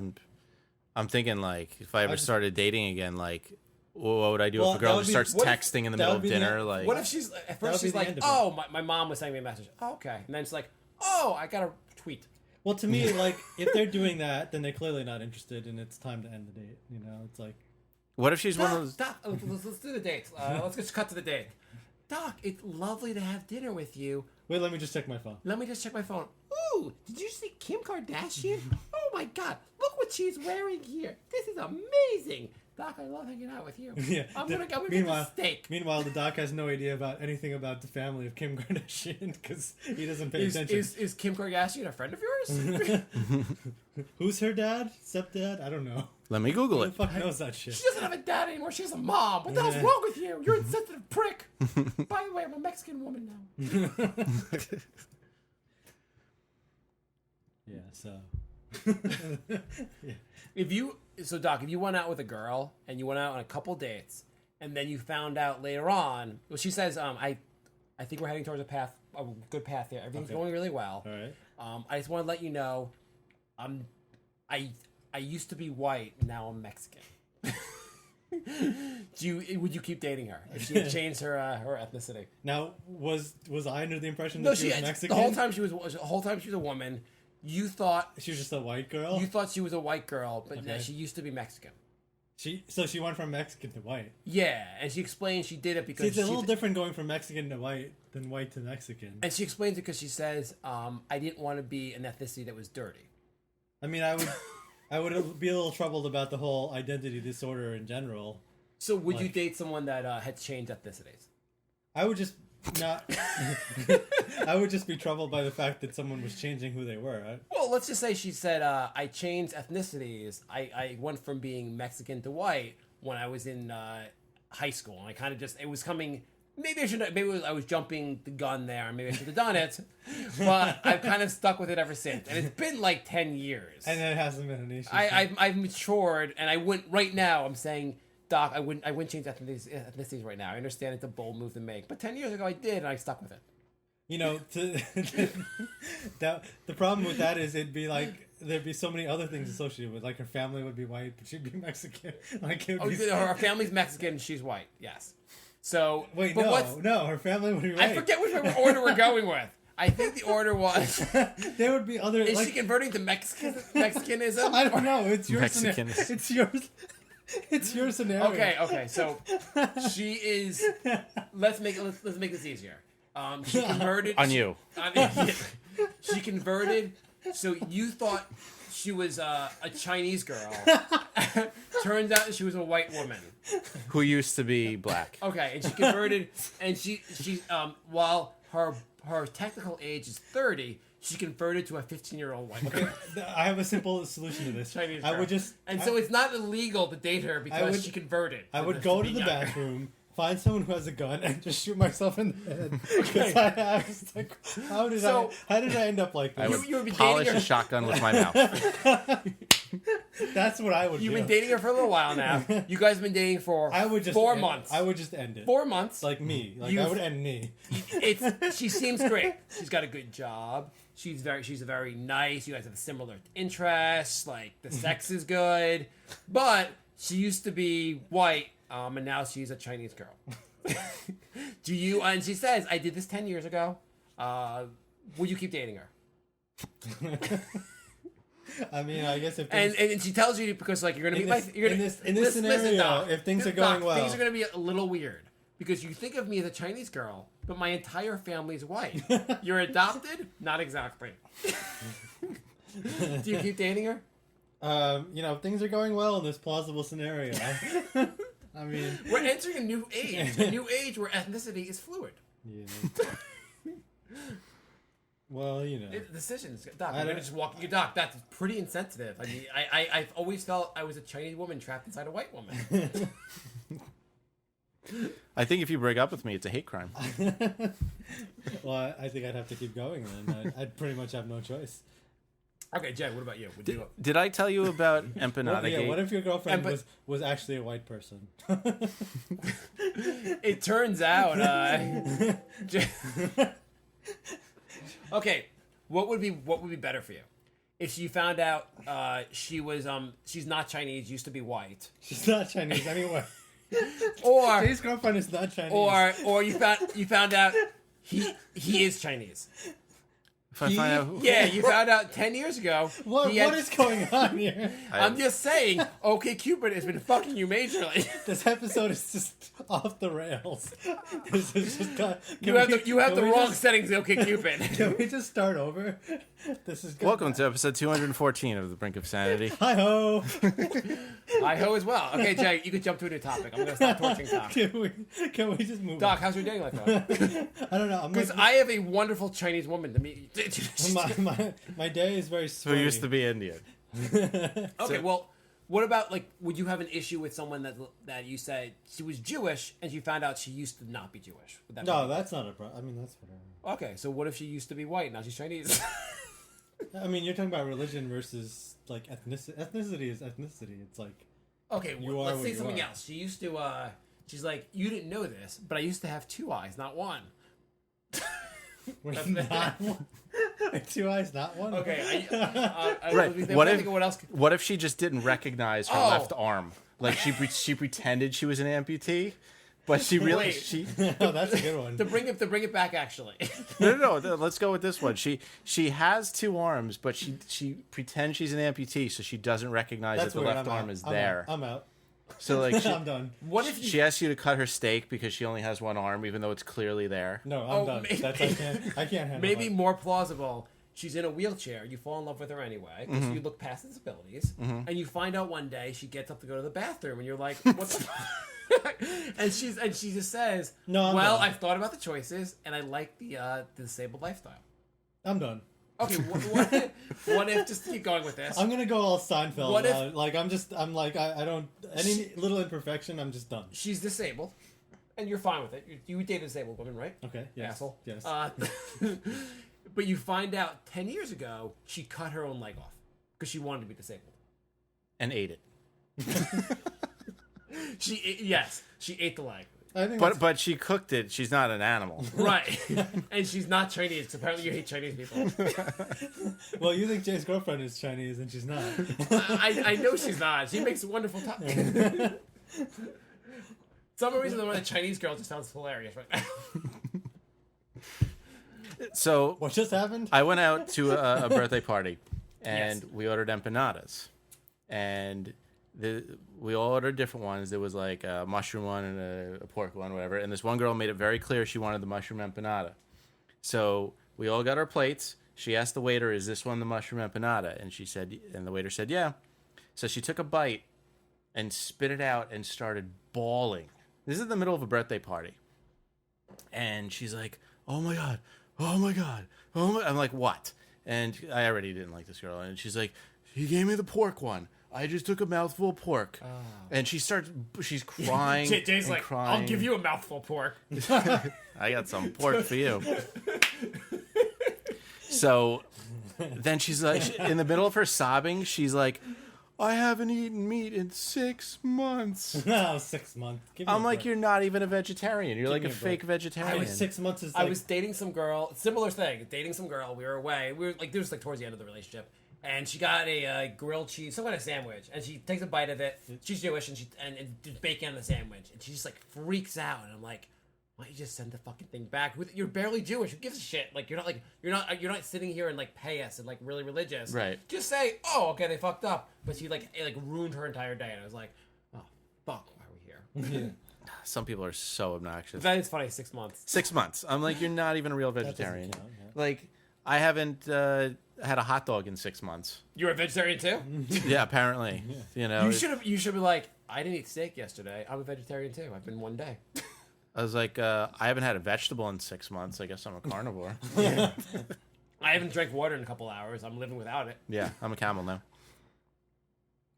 I'm thinking like if I ever started dating again, like what would I do if a girl just starts texting in the middle of dinner? Like, what if she's at first she's like, oh, my mom was sending me a message. Oh, okay, and then it's like, oh, I got a tweet. Well, to me, like, if they're doing that, then they're clearly not interested, and it's time to end the date. It's like... What if she's one of those... Doc, let's do the date. Let's just cut to the date. Doc, it's lovely to have dinner with you. Wait, let me just check my phone. Ooh, did you see Kim Kardashian? Oh, my God. Look what she's wearing here. This is amazing. Doc, I love hanging out with you. Yeah. I'm gonna get the steak. Meanwhile, the doc has no idea about anything about the family of Kim Kardashian because he doesn't pay attention. Is Kim Kardashian a friend of yours? Who's her dad? Stepdad? I don't know. Let me Google Who it. the fuck knows that shit? She doesn't have a dad anymore. She has a mom. What the hell's wrong with you? You're an insensitive prick. By the way, I'm a Mexican woman now. Yeah, so... yeah. Doc, if you went out with a girl and you went out on a couple dates and then you found out later on, well, she says, I think we're heading towards a good path here. Everything's going really well. All right. I just want to let you know, I used to be white, now I'm Mexican. Would you keep dating her if she had changed her ethnicity? Now, was I under the impression that she was Mexican? The whole time she was a woman. You thought she was just a white girl? You thought she was a white girl, but no, she used to be Mexican. So she went from Mexican to white. Yeah, and she explained she did it because it's a little different going from Mexican to white than white to Mexican. And she explains it because she says, "I didn't want to be an ethnicity that was dirty." I mean, I would be a little troubled about the whole identity disorder in general. So would you Like- date someone that had changed ethnicities? I would just not. I would just be troubled by the fact that someone was changing who they were. Well, let's just say she said, I changed ethnicities. I went from being Mexican to white when I was in high school. And I kind of it was coming, maybe I was jumping the gun there. Maybe I should have done it. But I've kind of stuck with it ever since. And it's been like 10 years. And it hasn't been an issue. I've matured, and I wouldn't, right now, I'm saying, Doc, I wouldn't change ethnicities right now. I understand it's a bold move to make. But 10 years ago I did, and I stuck with it. You know, the problem with that is it'd be like there'd be so many other things associated with, like her family would be white, but she'd be Mexican. Like it would be Her family's Mexican, and she's white. Yes. So wait, but no, her family would be white. I forget which order we're going with. I think the order was: There would be other. is like, she converting to Mexicanism? I don't know. It's your Mexican. scenario. It's yours. It's your scenario. Okay. So she is. Let's make this easier. She converted On you. She converted. So you thought she was a Chinese girl. Turns out she was a white woman. Who used to be black. Okay, and she converted, and she while her technical age is 30, she converted to a 15-year-old white girl. I have a simple solution to this. Chinese I girl. would just. So it's not illegal to date her because she converted. I would go to the younger. bathroom, find someone who has a gun, and just shoot myself in the head. Because I was like, how did I end up like I this? would you would be polish dating her- a shotgun with my mouth. That's what I would You've do. been dating her for a little while now. You guys have been dating for I would just 4 end- months. I would just end it. 4 months. Like me. Like You've- I would end me. She seems great. She's got a good job. She's very nice. You guys have similar interests. Like the sex is good, but she used to be white, and now she's a Chinese girl. Do you? And she says, "I did this 10 years ago. Would you keep dating her?" I mean, I guess if And she tells you because like you're gonna In be this- like you're gonna in this scenario, Doc, if things are Doc, going well- things are gonna be a little weird because you think of me as a Chinese girl, but my entire family's white. You're adopted? Not exactly. Do you keep dating her? you know, if things are going well in this plausible scenario. I mean, We're entering a new age where ethnicity is fluid. yeah. Well, you know. Decisions, Doc. I I'm don't- just walking you, Doc. That's pretty insensitive. I mean, I've always felt I was a Chinese woman trapped inside a white woman. I think if you break up with me, it's a hate crime. Well, I think I'd have to keep going then. I'd pretty much have no choice. Okay, Jay, what about you? Would you? Did I tell you about Empanada Yeah, Gate? what if your girlfriend But- was actually a white person? It turns out. Okay, what would be better for you if you found out she's not Chinese, used to be white, She's not Chinese anyway. or Jay's girlfriend is not Chinese. or you found out he is Chinese. If I find out who, Yeah, you found out 10 years ago. what is going on here? I'm just saying, OK Cupid has been fucking you majorly. This episode is just off the rails. This is just You have the wrong settings, OK Cupid. Can we just start over? This is good. welcome to episode 214 of The Brink of Sanity. Hi ho. I ho as well. Okay, Jay, you could jump to a new topic. I'm gonna stop torching Doc. Can we just move Doc, how's your dating life going? on? I don't know. I'm Because like, I have a wonderful Chinese woman to meet. my day is very Who sweaty. used to be Indian. Okay, well, what about like? Would you have an issue with someone that you said she was Jewish and you found out she used to not be Jewish? Would that No, be- that's not a problem. I mean, that's whatever. Okay, so what if she used to be white now she's Chinese? I mean, you're talking about religion versus like ethnicity. Ethnicity is ethnicity. It's like Okay, You well, are let's what say you something are. else. She used to. She's like, you didn't know this, but I used to have 2 eyes, not one. not one. 2 eyes, not one. Okay, Right. What else? What if she just didn't recognize her Oh. left arm? Like she pretended she was an amputee, but she really Wait. she Oh, that's a good one. To bring it back, actually. no. Let's go with this one. She has 2 arms, but she pretends she's an amputee, so she doesn't recognize That's that the weird. left I'm arm out. is I'm there. Out. I'm out. So like I'm done. What if you? she asks you to cut her steak because she only has 1 arm, even though it's clearly there. No, I'm Oh, done. maybe- I can't handle Maybe that. more plausible. She's in a wheelchair. You fall in love with her anyway because you look past disabilities, and you find out one day she gets up to go to the bathroom, and you're like, "What the?" and she just says, No, I'm well, done. I've thought about the choices, and I like the disabled lifestyle. I'm done. Okay, what if just to keep going with this? I'm gonna go all Seinfeld. What if- now. Like I don't any little imperfection. I'm just done. She's disabled, and you're fine with it. You date a disabled woman, right? Okay. Yes. Asshole. Yes. But you find out 10 years ago she cut her own leg off because she wanted to be disabled. And ate it. She ate the leg. I think. But she cooked it. She's not an animal. Right. And she's not Chinese. 'Cause apparently you hate Chinese people. Well, you think Jay's girlfriend is Chinese and she's not. I know she's not. She makes wonderful time. Some reason the Chinese girl just sounds hilarious right now. So What just happened? I went out to a birthday party, and we ordered empanadas, and we all ordered different ones. There was like a mushroom one and a pork one, whatever. And this one girl made it very clear she wanted the mushroom empanada. So we all got our plates. She asked the waiter, "Is this one the mushroom empanada?" And she said, and the waiter said, "Yeah." So she took a bite and spit it out and started bawling. This is the middle of a birthday party, and she's like, "Oh my god, oh my god, oh my!" I'm like, "What?" And I already didn't like this girl, and she's like, "He gave me the pork one. I just took a mouthful of pork." And she's crying. Jay's and like, crying. I'll give you a mouthful of pork. I got some pork for you. So then she's like, in the middle of her sobbing, she's like, "I haven't eaten meat in 6 months." No, 6 months. Give me I'm a like, break. "You're not even a vegetarian. You're like me a a fake break. vegetarian." 6 months is. I Like, was dating some girl, similar thing, dating some girl. We were away. We were like, this was like towards the end of the relationship. And she got a grilled cheese, some kind of sandwich. And she takes a bite of it. She's Jewish, and there's bacon on the sandwich. And she just like freaks out. And I'm like, why don't you just send the fucking thing back? You're barely Jewish. Who gives a shit? Like you're not sitting here and like pay us and like really religious. Right. Just say, oh, okay, they fucked up. But she it ruined her entire day. And I was like, oh fuck, why are we here? Some people are so obnoxious. That is funny. 6 months. 6 months. I'm like, "You're not even a real that doesn't vegetarian." count, yeah. Like, I haven't had a hot dog in 6 months. You're a vegetarian too. Yeah, apparently. You know, You should be like, I didn't eat steak yesterday. I'm a vegetarian too. I've been one day. I was like, I haven't had a vegetable in 6 months. I guess I'm a carnivore. I haven't drank water in a couple hours. I'm living without it. Yeah, I'm a camel now.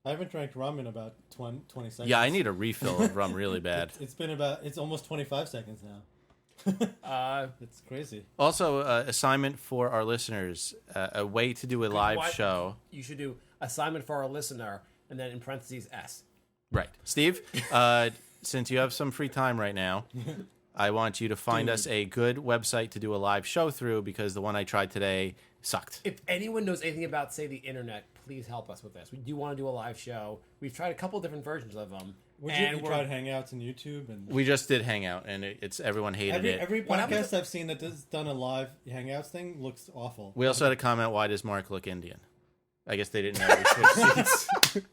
I haven't drank rum in about 20 seconds. Yeah, I need a refill of rum really bad. It's almost 25 seconds now. It's crazy. Also, assignment for our listeners: a way to do a live Why- show. You should do assignment for our listener, and then in parentheses S. Right, Steve. Since you have some free time right now, I want you to find us a good website to do a live show through, because the one I tried today sucked. If anyone knows anything about, say, the internet, please help us with this. We do want to do a live show. We've tried a couple different versions of them. You we're- tried Hangouts and YouTube and We just did Hangout, and it's everyone hated it. every What happened podcast I've seen that has done a live Hangouts thing looks awful. We also had a comment: "Why does Mark look Indian?" I guess they didn't know we switched seats.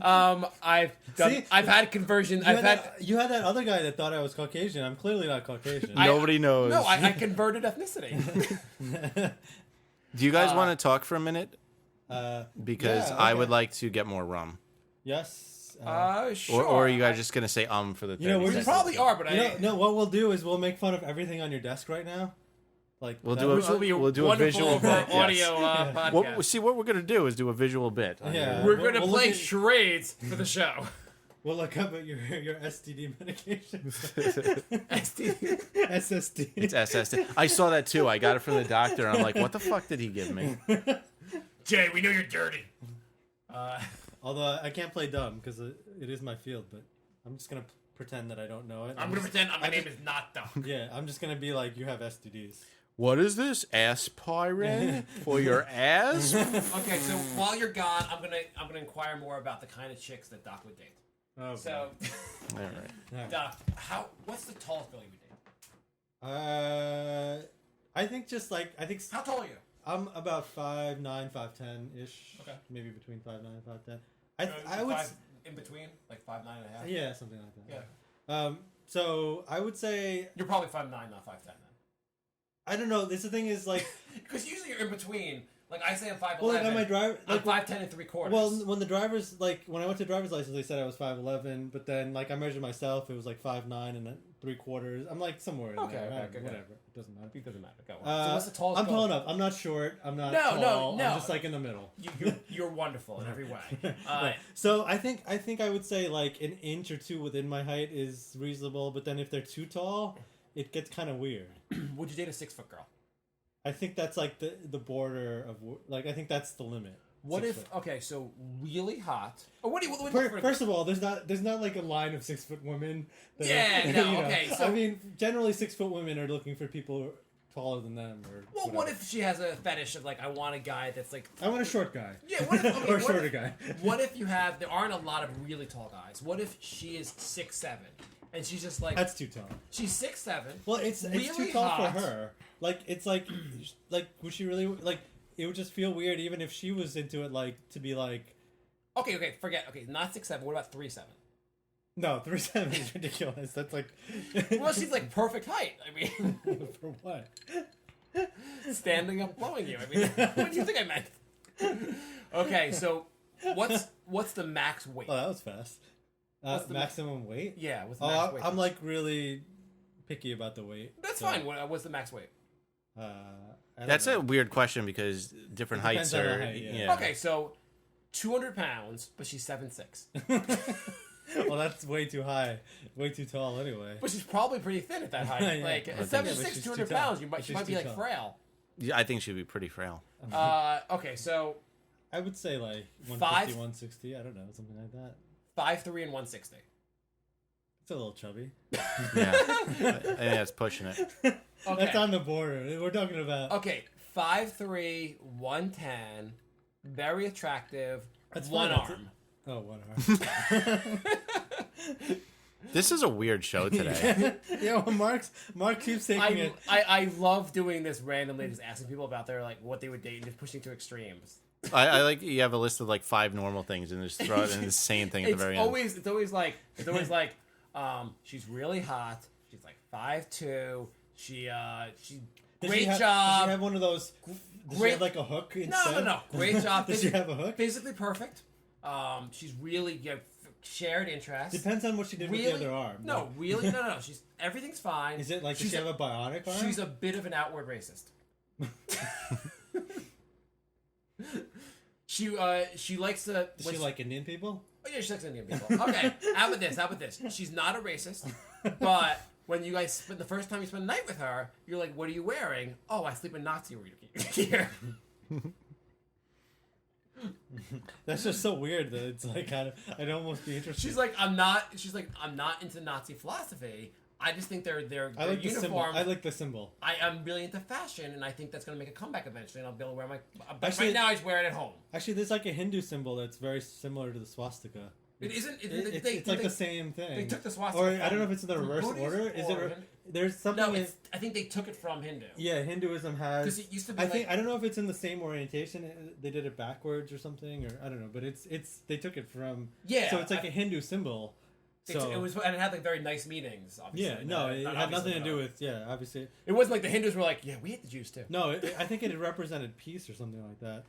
I've had conversion. You had that other guy that thought I was Caucasian. I'm clearly not Caucasian. Nobody knows. No, I converted ethnicity. Do you guys want to talk for a minute? Because yeah, I would okay. like to get more rum. Yes. Sure. Or are you guys just gonna say for the 30 know, we're We just- seconds? probably are, but no. What we'll do is we'll make fun of everything on your desk right now. Like We'll that do which will be We'll do a wonderful visual for bit, yes. audio podcast. See, what we're gonna do is do a visual bit. Yeah. We're going to We'll play look at- charades for the show. We'll look up at your STD medication. STD. SSD. It's SSD. I saw that too. I got it from the doctor. And I'm like, what the fuck did he give me? Jay, we know you're dirty. Although I can't play dumb because it is my field, but I'm just gonna pretend that I don't know it. I'm going to pretend my name is not Doc. Yeah, I'm just gonna be like, you have STDs. What is this? Aspirin for your ass? Okay, so while you're gone, I'm gonna inquire more about the kind of chicks that Doc would date. Oh, So, All right. Doc, what's the tallest girl you would date? I think How tall are you? I'm about 5'9", 5'10" ish. Okay. Maybe between 5'9" and 5'10". I would. In between, like 5'9" and a half. Yeah, something like that. Yeah. So I would say You're probably 5'9", not 5'10". Then. I don't know. This the thing is like Because usually you're in between. Like I say I'm 5'11". Well, like on my driver, I'm like 5'10" and 3/4. well, when the drivers when I went to driver's license, they said I was 5'11", but then like I measured myself, it was like 5'9" and 3/4. I'm like somewhere in there. Whatever, it doesn't matter. It doesn't matter. Go on. So what's the tallest? I'm tall enough. I'm not short. I'm not No, tall. no. I'm just like in the middle. You're wonderful in every way. Right. So I think I would say like an inch or two within my height is reasonable, but then if they're too tall, it gets kind of weird. Would you date a 6-foot girl? I think that's like the border of like I think that's the limit. What 6 if foot. okay, so really hot? Or what do you? First of all, there's not like a line of 6 foot women. That Yeah, are, no, okay, so- I mean, generally 6 foot women are looking for people taller than them. Or Well, whatever. what if she has a fetish of like I want a guy that's like I want a short guy. yeah, what if, okay, or a what shorter if- guy. What if there aren't a lot of really tall guys? What if she is 6'7" and she's just like That's too tall. she's 6'7"? Well, it's really too tall hot. for her. Like it's like would she really like? It would just feel weird even if she was into it. Like to be like Okay, forget. Okay, not 6'7". What about 3'7"? no 3'7" is ridiculous. That's like Well, she's like perfect height. I mean, for what? standing up, blowing you. I mean, what do you think I meant? Okay, so what's the max weight? Oh, that was fast. What's the Maximum weight? Yeah, what's the max weight? I'm like really picky about the weight. That's so, fine. What's the max weight? I don't That's know. a weird question because different It depends heights on are. the height, yeah. Yeah. Okay, so 200 pounds, but she's 7'6". Well, that's way too high, way too tall anyway. But she's probably pretty thin at that height. Yeah. Like I think- 7'6", yeah, but she's 200 too tall. pounds, she But might she's be too like tall. frail. Yeah, I think she'd be pretty frail. Okay, so I would say like 150, 5 160. I don't know, something like that. 5'3" and 160. It's a little chubby. Yeah, I think that's pushing it. Okay. That's on the border. We're talking about. Okay, 5'3", 110, very attractive, That's one fine, that's arm. Oh, one arm. This is a weird show today. Yeah, well, Mark keeps taking it. I love doing this randomly, just asking people about their like what they would date and just pushing to extremes. I like you have a list of like 5 normal things and just throw it in the same thing at the very end. It's always like she's really hot. She's like 5'2". She Does great she have, job. Does she have one of those? Does Great- she have like a hook instead? No. Great job. Does she have a hook? Physically perfect. She's really shared interests. Depends on what she did with the other arm. No, Like, really, no. She's everything's fine. Is it like does she's she have a bionic arm? She's a bit of an outward racist. She likes to. Does she like Indian people? Oh yeah, she likes Indian people. Okay, how about this? She's not a racist, but when you guys spend the first time you spend the night with her, you're like, "What are you wearing?" "Oh, I sleep in Nazi gear." That's just so weird that it's like I'd almost be interested. She's like, I'm not into Nazi philosophy. I just think their I like the symbol. uniform. I like the symbol. I'm really into fashion, and I think that's going to make a comeback eventually. And I'll be able to wear my. But Actually- right now, I just wear it at home. Actually, there's like a Hindu symbol that's very similar to the swastika. It isn't. It's like the same thing. They took the swastika. Or I don't know if it's in the from reverse Buddhism order. Is or it? There's something. No, in, I think they took it from Hindu. yeah, Hinduism has. 'Cause it used to be I think like- I don't know if it's in the same orientation. They did it backwards or something, or I don't know. But it's they took it from. Yeah, So it's like a Hindu symbol. So It was, and it had like very nice meanings. Obviously. yeah, no, it Not had nothing to obviously, do no. with obviously. It wasn't like the Hindus were like, yeah, we hate the Jews too. No, I think it represented peace or something like that.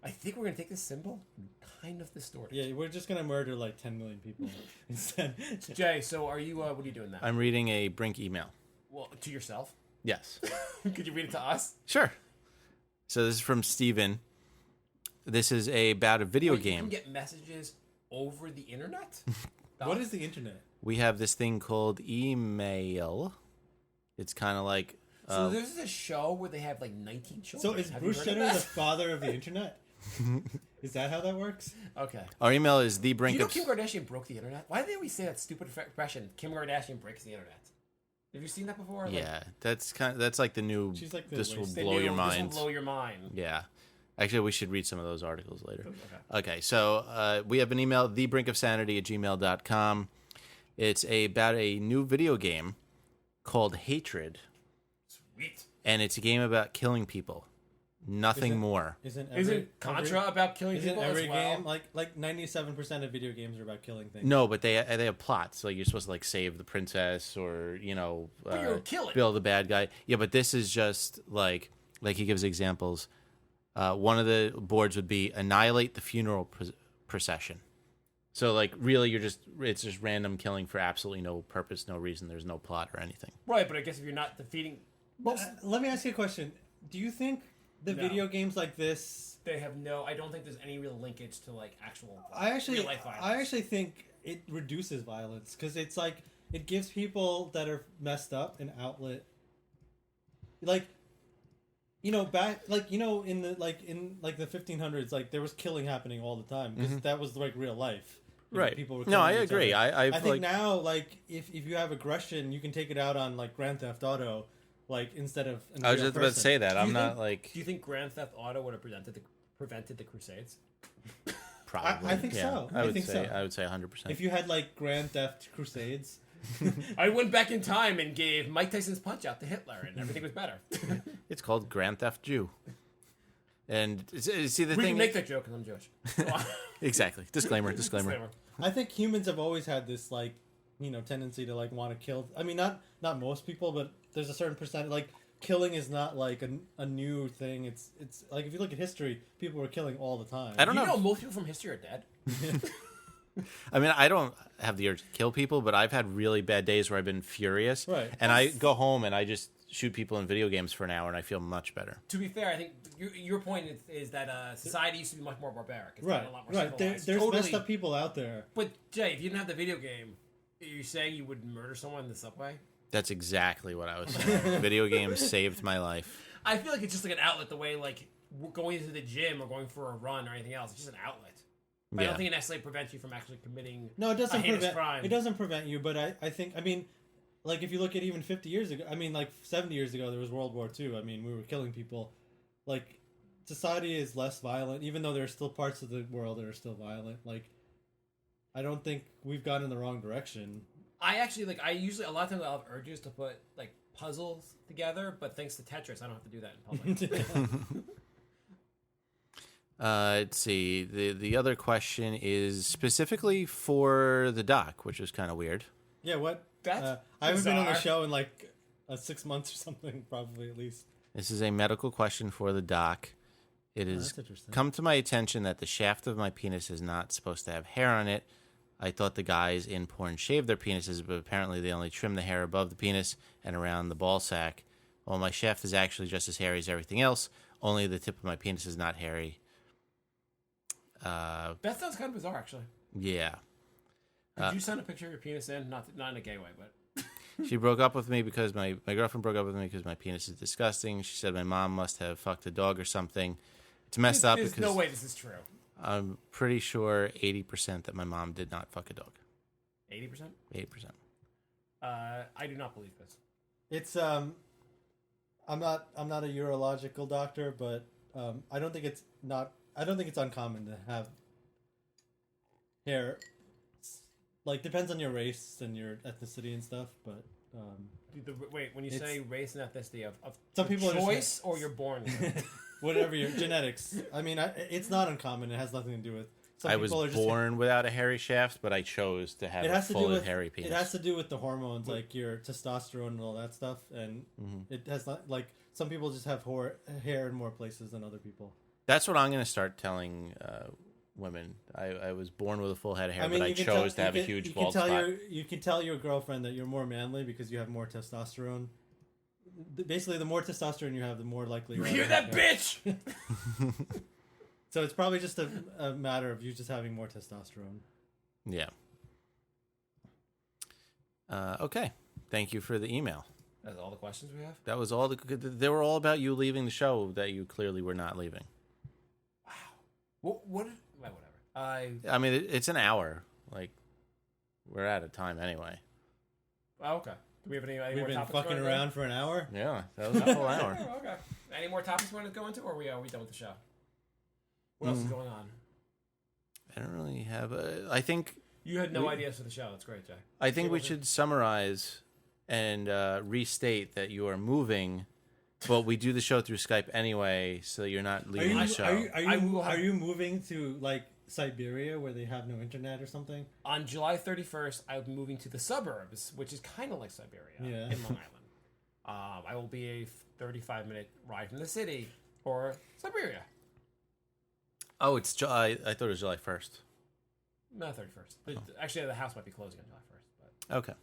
I think we're gonna take this symbol and kind of distort it. Yeah, we're just gonna murder like 10 million people instead. Jay, so are you? What are you doing now? I'm reading a Brink email. Well, to yourself. Yes. Could you read it to us? Sure. So this is from Steven. This is about a video Wait, you game. can get messages over the internet. What is the internet? We have this thing called email. It's kind of like So there's a show where they have like 19 children. So is Have you Bruce heard of Jenner the that? father of the internet? Is that how that works? Okay. our email is Do you thebrink know of Kim Kardashian broke the internet? Why do they always say that stupid expression? Kim Kardashian breaks the internet. Have you seen that before? Like, Yeah, that's like the new. She's like the this will latest- blow your This mind. will blow your mind. Yeah. Actually, we should read some of those articles later. Okay. Okay, so we have an email, thebrinkofsanity@gmail.com. It's about a new video game called Hatred, Sweet. and it's a game about killing people. Nothing more. Isn't Contra about killing Isn't people every as well? game like 97% of video games are about killing things? No, but they have plots. Like you're supposed to like save the princess or you're killing. build the bad guy. Yeah, but this is just like he gives examples. One of the boards would be annihilate the funeral procession. So like really, it's just random killing for absolutely no purpose, no reason. There's no plot or anything. Right, but I guess if you're not defeating most, Let me ask you a question. Do you think the video games like this? they have no. I don't think there's any real linkage to like actual. Real life violence. I actually think it reduces violence because it's like it gives people that are messed up an outlet. Like, back in the the 1500s, like there was killing happening all the time because that was like real life. Right. People were no, I killing each agree. other. I think now, like if you have aggression, you can take it out on like Grand Theft Auto, like instead of. I was just about to say that. I'm not like. Do you think Grand Theft Auto would have prevented the Crusades? Probably. I think so. I would think say. so. I would say 100%. If you had like Grand Theft Crusades. I went back in time and gave Mike Tyson's Punch Out to Hitler, and everything was better. It's called Grand Theft Jew. And see the We thing. can make that joke because I'm Jewish. Exactly. Disclaimer. I think humans have always had this like, tendency to like want to kill. I mean, not most people, but there's a certain percent. Like, killing is not like a new thing. It's like if you look at history, people were killing all the time. I don't know. Most people from history are dead. I mean, I don't have the urge to kill people, but I've had really bad days where I've been furious. Right. And I go home and I just shoot people in video games for an hour and I feel much better. To be fair, I think your point is that society used to be much more barbaric. It's Right. gotten a lot more Right. civilized. There's Totally. messed up people out there. But Jay, if you didn't have the video game, you're saying you would murder someone in the subway? That's exactly what I was saying. Video games saved my life. I feel like it's just like an outlet, the way like going to the gym or going for a run or anything else. It's just an outlet. But I don't think it necessarily prevents you from actually committing No, it doesn't a heinous prevent. crime. It doesn't prevent you, but I think. I mean, like if you look at even 50 years ago. I mean, like 70 years ago, there was World War II. I mean, we were killing people. Like society is less violent, even though there are still parts of the world that are still violent. Like, I don't think we've gone in the wrong direction. I actually I usually a lot of times I'll have urges to put like puzzles together, but thanks to Tetris, I don't have to do that in public. Let's see. The other question is specifically for the doc, which is kind of weird. Yeah, what? That's I haven't been on the bizarre. show in like 6 months or something, probably at least. This is a medical question for the doc. It has that's interesting. come to my attention that the shaft of my penis is not supposed to have hair on it. I thought the guys in porn shave their penises, but apparently they only trim the hair above the penis and around the ball sack. Well, my shaft is actually just as hairy as everything else, only the tip of my penis is not hairy. That sounds kind of bizarre, actually. Yeah. Could you send a picture of your penis in? Not in a gay way, but She broke up with me because my girlfriend broke up with me because my penis is disgusting. She said my mom must have fucked a dog or something. It's messed up there's because no way this is true. I'm pretty sure 80% that my mom did not fuck a dog. 80%? 80%. I do not believe this. It's I'm not a urological doctor, but I don't think it's uncommon to have hair. Like depends on your race and your ethnicity and stuff, but Wait, when you say race and ethnicity of Some people are just- choice or you're born with it? whatever your genetics. I mean, it's not uncommon. It has nothing to do with. Some I was people are just- born without a hairy shaft, but I chose to have It a has to do full with hairy penis. It has to do with the hormones, like your testosterone and all that stuff, and it has not like some people just have hair in more places than other people. That's what I'm going to start telling women. I was born with a full head of hair, I mean, but I you can chose tell- to have you a can- huge you bald can tell spot. You can tell your girlfriend that you're more manly because you have more testosterone. Basically, the more testosterone you have, the more likely You are hear to that, have hair. bitch? So it's probably just a matter of you just having more testosterone. Yeah. Okay. Thank you for the email. That's all the questions we have? That was all. They were all about you leaving the show that you clearly were not leaving. Whatever. I mean, it's an hour. Like, we're out of time anyway. Okay. Do we have any We've more been topics? fucking around for an hour. Yeah, that was a full hour. Oh, okay. Any more topics we want to go into, or are we done with the show? What else is going on? I don't really have. I think. You had no ideas for the show. That's great, Jay. I think we should summarize and restate that you are moving, but we do the show through Skype anyway, so you're not leaving the show. Are you moving to like Siberia where they have no internet or something? On July 31st, I'll be moving to the suburbs, which is kind of like Siberia in Long Island. I will be a 35-minute ride from the city or Siberia. Oh, it's July. I thought it was July 1st. No, 31st. Actually, the house might be closing on July 1st. But Okay.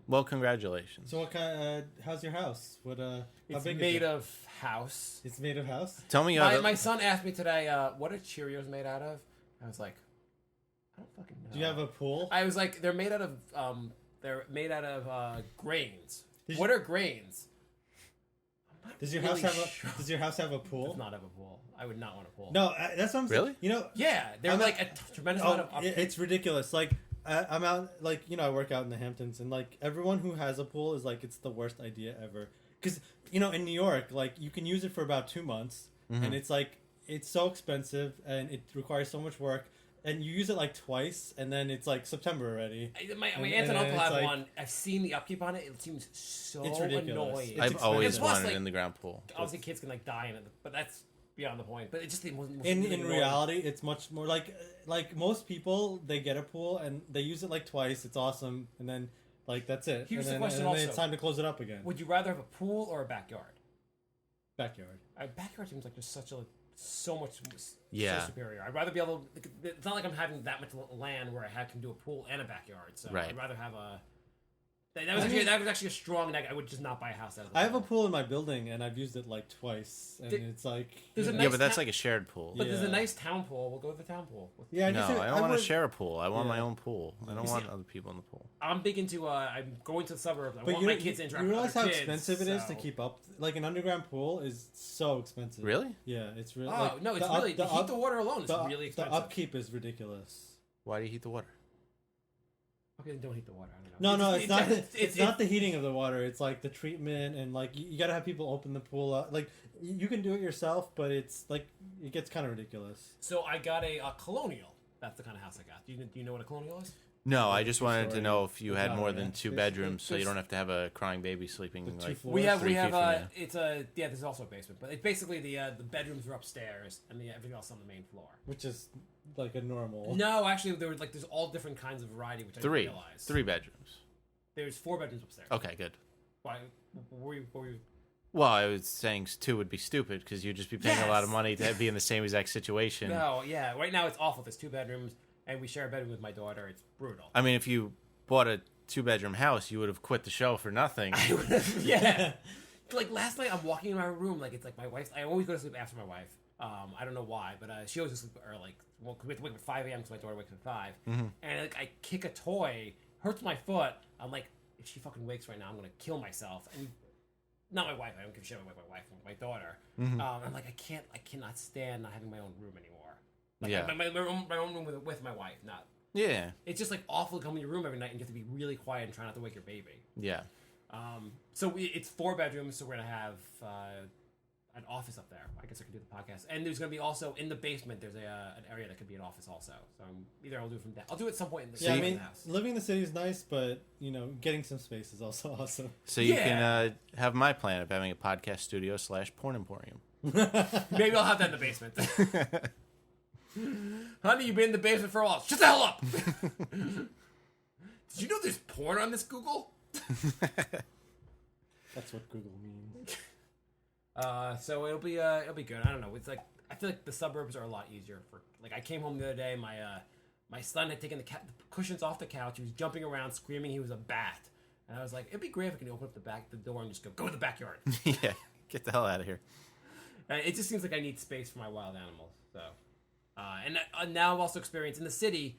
Well, congratulations. So what kind? How's your house? What? How it's big made is it? of house. It's made of house. Tell me My son asked me today, what are Cheerios made out of? I was like, I don't fucking know. Do you have a pool? I was like, they're made out of grains. What are grains? Does your really house have sure. Does your house have a pool? Does not have a pool. I would not want a pool. No, that's what I'm saying. Really? You know, Yeah, they're I'm like not- a tremendous amount of. it's ridiculous. Like I'm out, like I work out in the Hamptons, and like everyone who has a pool is like it's the worst idea ever. Because in New York, like you can use it for about 2 months, and it's like it's so expensive and it requires so much work, and you use it like twice, and then it's like September already. My And- aunt and and uncle it's have like- one. I've seen the upkeep on it. It seems so It's ridiculous. annoying. It's I've always expensive. Plus, wanted like, in the ground pool. Obviously, kids can like die in it, but that's beyond the point. But it just wasn't. In reality, it's much more like most people, they get a pool and they use it like twice. It's awesome, and then like that's it. Here's and the then, question and then also. it's time to close it up again. Would you rather have a pool or a backyard? Backyard. A backyard seems like there's so much Yeah. so superior. I'd rather be able. It's not like I'm having that much land where I can do a pool and a backyard. So Right. I'd rather have a. That was actually a strong. I would just not buy a house out of. I have a pool in my building, and I've used it like twice, and it's like there's a Yeah, nice but that's ta- like a shared pool. But there's a Yeah. nice town pool. We'll go with the town pool. yeah. No, I don't want to share a pool. I want my Yeah. own pool. I don't You want see- other people in the pool. I'm big into. I'm going to the suburbs. I But want you, my kids to interact you with realize other how kids, expensive it is to so- keep up. Like an underground pool is so expensive. Really? Yeah, it's really. Oh like, no, it's the up- really to heat the water alone. It's the, really expensive. The upkeep is ridiculous. Why do you heat the water? Okay, then don't heat the water. I don't know. No, it's not. just- It's not the heating of the water. It's like the treatment and like you got to have people open the pool up. Like you can do it yourself, but it's like it gets kind of ridiculous. So I got a colonial. That's the kind of house I got. Do you know what a colonial is? No, I just wanted to two-story. know if you had No, more yeah. than two There's- bedrooms, so you don't have to have a crying baby sleeping The two like. floors. We have 3 feet from you. it's a there's also a basement, but it's basically the bedrooms are upstairs and everything else on the main floor. Which is like a normal. No, actually there's all different kinds of variety, which I didn't realize. 3 bedrooms. There's 4 bedrooms upstairs. Okay, good. Why? Were you? Well, I was saying 2 would be stupid because you'd just be paying a lot of Yes! money to be in the same exact situation. No, yeah. Right now it's awful. There's 2 bedrooms, and we share a bedroom with my daughter. It's brutal. I mean, if you bought a 2-bedroom house, you would have quit the show for nothing. Yeah. Like last night, I'm walking in my room. Like it's like my wife's. I always go to sleep after my wife. I don't know why, but she always goes to sleep early. Like, well, we have to wake up at 5 a.m. because my daughter wakes up at 5. And like I kick a toy, hurts my foot. I'm like, if she fucking wakes right now, I'm gonna kill myself. And not my wife. I don't give a shit about my wife. My daughter. I'm like, I cannot stand not having my own room anymore. Like, Yeah. my own room with my wife. Not. Yeah. It's just like awful to come in your room every night and you have to be really quiet and try not to wake your baby. Yeah. So it's 4 bedrooms, so we're gonna have an office up there. I guess I could do the podcast, and there's gonna be also in the basement. There's an area that could be an office also. So either I'll do it from that. I'll do it at some point in the, Yeah, I in mean, the house. living in the city is nice, but getting some space is also awesome. So you Yeah. can have my plan of having a podcast studio / porn emporium. Maybe I'll have that in the basement. Honey, you've been in the basement for a while. Shut the hell up! Did you know there's porn on this Google? That's what Google means. So it'll be good. I don't know. It's like I feel like the suburbs are a lot easier for. Like I came home the other day, my son had taken the cushions off the couch. He was jumping around, screaming he was a bat, and I was like, it'd be great if we could open up the door and just go in the backyard. Yeah. Get the hell out of here. It just seems like I need space for my wild animals. So, and now I've also experienced in the city,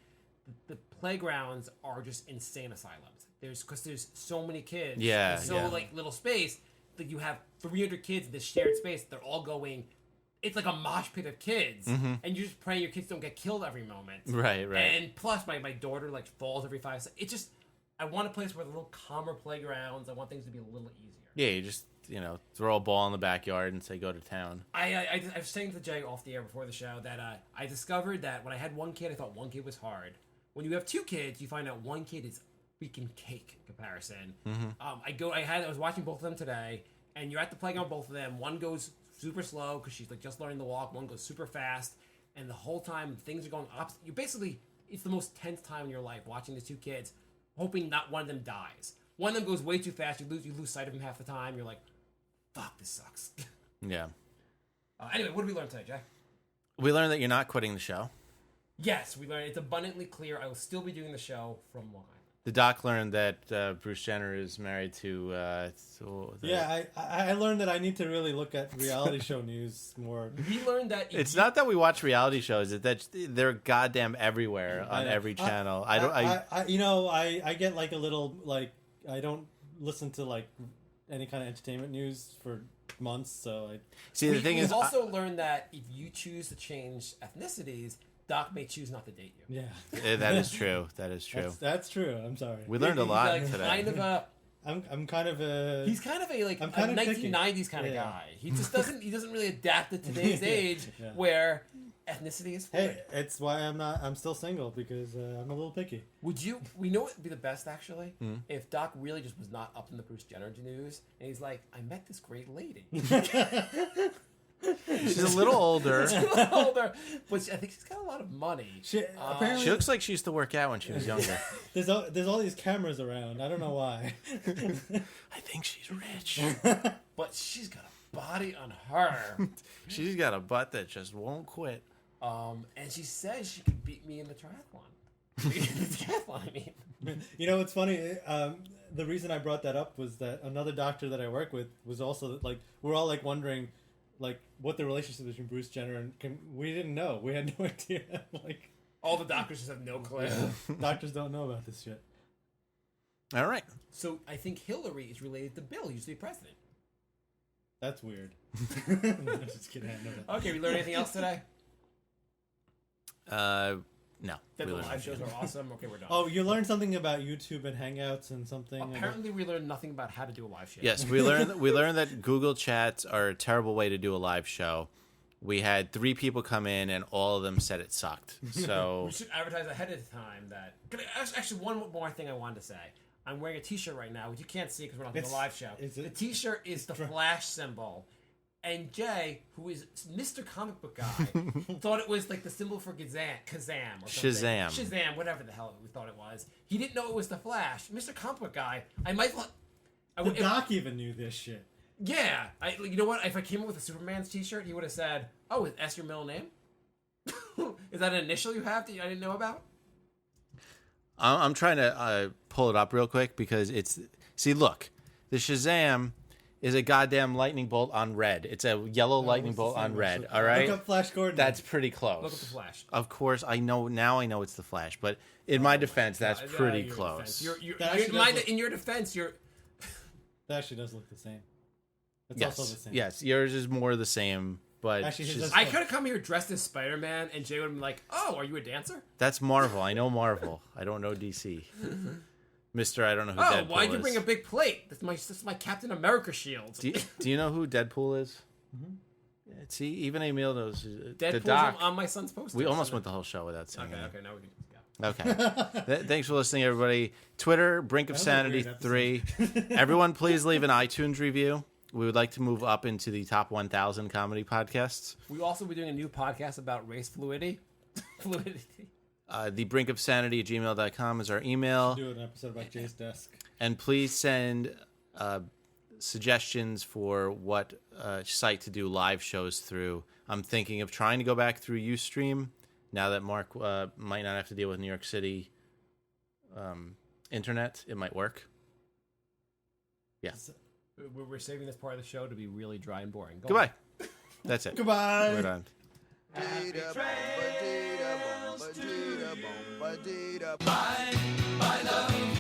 the playgrounds are just insane asylums. Because there's so many kids. Yeah, and so yeah. like little space that you have 300 kids in this shared space. They're all going. It's like a mosh pit of kids, and you're just praying your kids don't get killed every moment. Right. And plus, my daughter like falls every 5 seconds. It just I want a place where the little calmer playgrounds. I want things to be a little easier. Yeah, you just throw a ball in the backyard and say go to town. I was saying to Jay off the air before the show that I discovered that when I had one kid, I thought one kid was hard. When you have 2 kids, you find out one kid is freaking cake in comparison. I was watching both of them today, and you're at the playground, both of them. One goes super slow because she's like just learning to walk. One goes super fast, and the whole time things are going opposite. It's the most tense time in your life watching the 2 kids, hoping not one of them dies. One of them goes way too fast. You lose sight of him half the time. You're like, fuck, this sucks. Yeah. Anyway, what did we learn today, Jay? We learned that you're not quitting the show. Yes, we learned. It's abundantly clear. I will still be doing the show from Long Island. The doc learned that Bruce Jenner is married to. I learned that I need to really look at reality show news more. We learned that It's not that we watch reality shows; it's that they're goddamn everywhere on every channel. I get like a little like I don't listen to like any kind of entertainment news for months. So the thing is, we've also learned that if you choose to change ethnicities, Doc may choose not to date you. Yeah, that is true. That is true. That's true. I'm sorry. We learned a lot He's today. kind of a. I'm kind of a. He's kind of a like I'm a kind of 1990s kind of guy. He just doesn't. He doesn't really adapt to today's age where ethnicity is fluid. Hey, it's why I'm still single because I'm a little picky. Would you? We know what would be the best actually if Doc really just was not up in the Bruce Jenner news and he's like, I met this great lady. She's a little older. But I think she's got a lot of money. Apparently, She looks like she used to work out when she was younger. there's all these cameras around. I don't know why. I think she's rich. But she's got a body on her. She's got a butt that just won't quit. And she says she could beat me in the triathlon. I mean. You know what's funny? The reason I brought that up was that another doctor that I work with was also like we're all like wondering like what the relationship between Bruce Jenner and we didn't know. We had no idea. Like all the doctors just have no clue. Doctors don't know about this shit. All right. So I think Hillary is related to Bill, who used to be president. That's weird. I'm just kidding. I know that. Okay, we learned anything else today? No. That we the learned live shows nothing. are awesome. Okay, we're done. Oh, you learned something about YouTube and Hangouts and something. Apparently, we learned nothing about how to do a live show. Yes, we learned that Google Chats are a terrible way to do a live show. We had 3 people come in, and all of them said it sucked. So we should advertise ahead of time that. Actually, one more thing I wanted to say. I'm wearing a T-shirt right now, which you can't see because we're not doing a live show. The T-shirt is the Flash symbol. And Jay, who is Mr. Comic Book Guy, thought it was like the symbol for Kazam or something. Shazam, whatever the hell we thought it was. He didn't know it was the Flash. Mr. Comic Book Guy, I might... The doc even knew this shit. Yeah. You know what? If I came up with a Superman's T-shirt, he would have said, oh, is S your middle name? Is that an initial you have that I didn't know about? I'm trying to pull it up real quick because it's... See, look. The Shazam... is a goddamn lightning bolt on red. It's a yellow lightning bolt on red. All right, look up Flash Gordon. That's pretty close. Look up the Flash. Of course, I know now. I know it's the Flash, but in my defense, that's pretty close. In your defense, you're. That actually does look the same. It's Yes, also the same. yes, yours is more the same, but Actually, his does- I could have come here dressed as Spider-Man, and Jay would have been like, "Oh, are you a dancer?" that's Marvel. I know Marvel. I don't know DC. Mister, I don't know who Deadpool is. Why'd you bring a big plate? That's my Captain America shield. Do you know who Deadpool is? Mm-hmm. Yeah, see, even Emil knows. Deadpool's the doc, on my son's poster. we almost went the whole show without saying that. Okay, now we can go. Okay. Thanks for listening, everybody. Twitter, Brink of Sanity 3. Everyone, please leave an iTunes review. We would like to move up into the top 1,000 comedy podcasts. We will also be doing a new podcast about race fluidity. The Brink of Sanity at gmail.com is our email. Do an episode about Jay's desk. And please send suggestions for what site to do live shows through. I'm thinking of trying to go back through Ustream now that Mark might not have to deal with New York City internet. It might work. Yeah. We're saving this part of the show to be really dry and boring. Goodbye. That's it. Goodbye. We're done. Bye, love.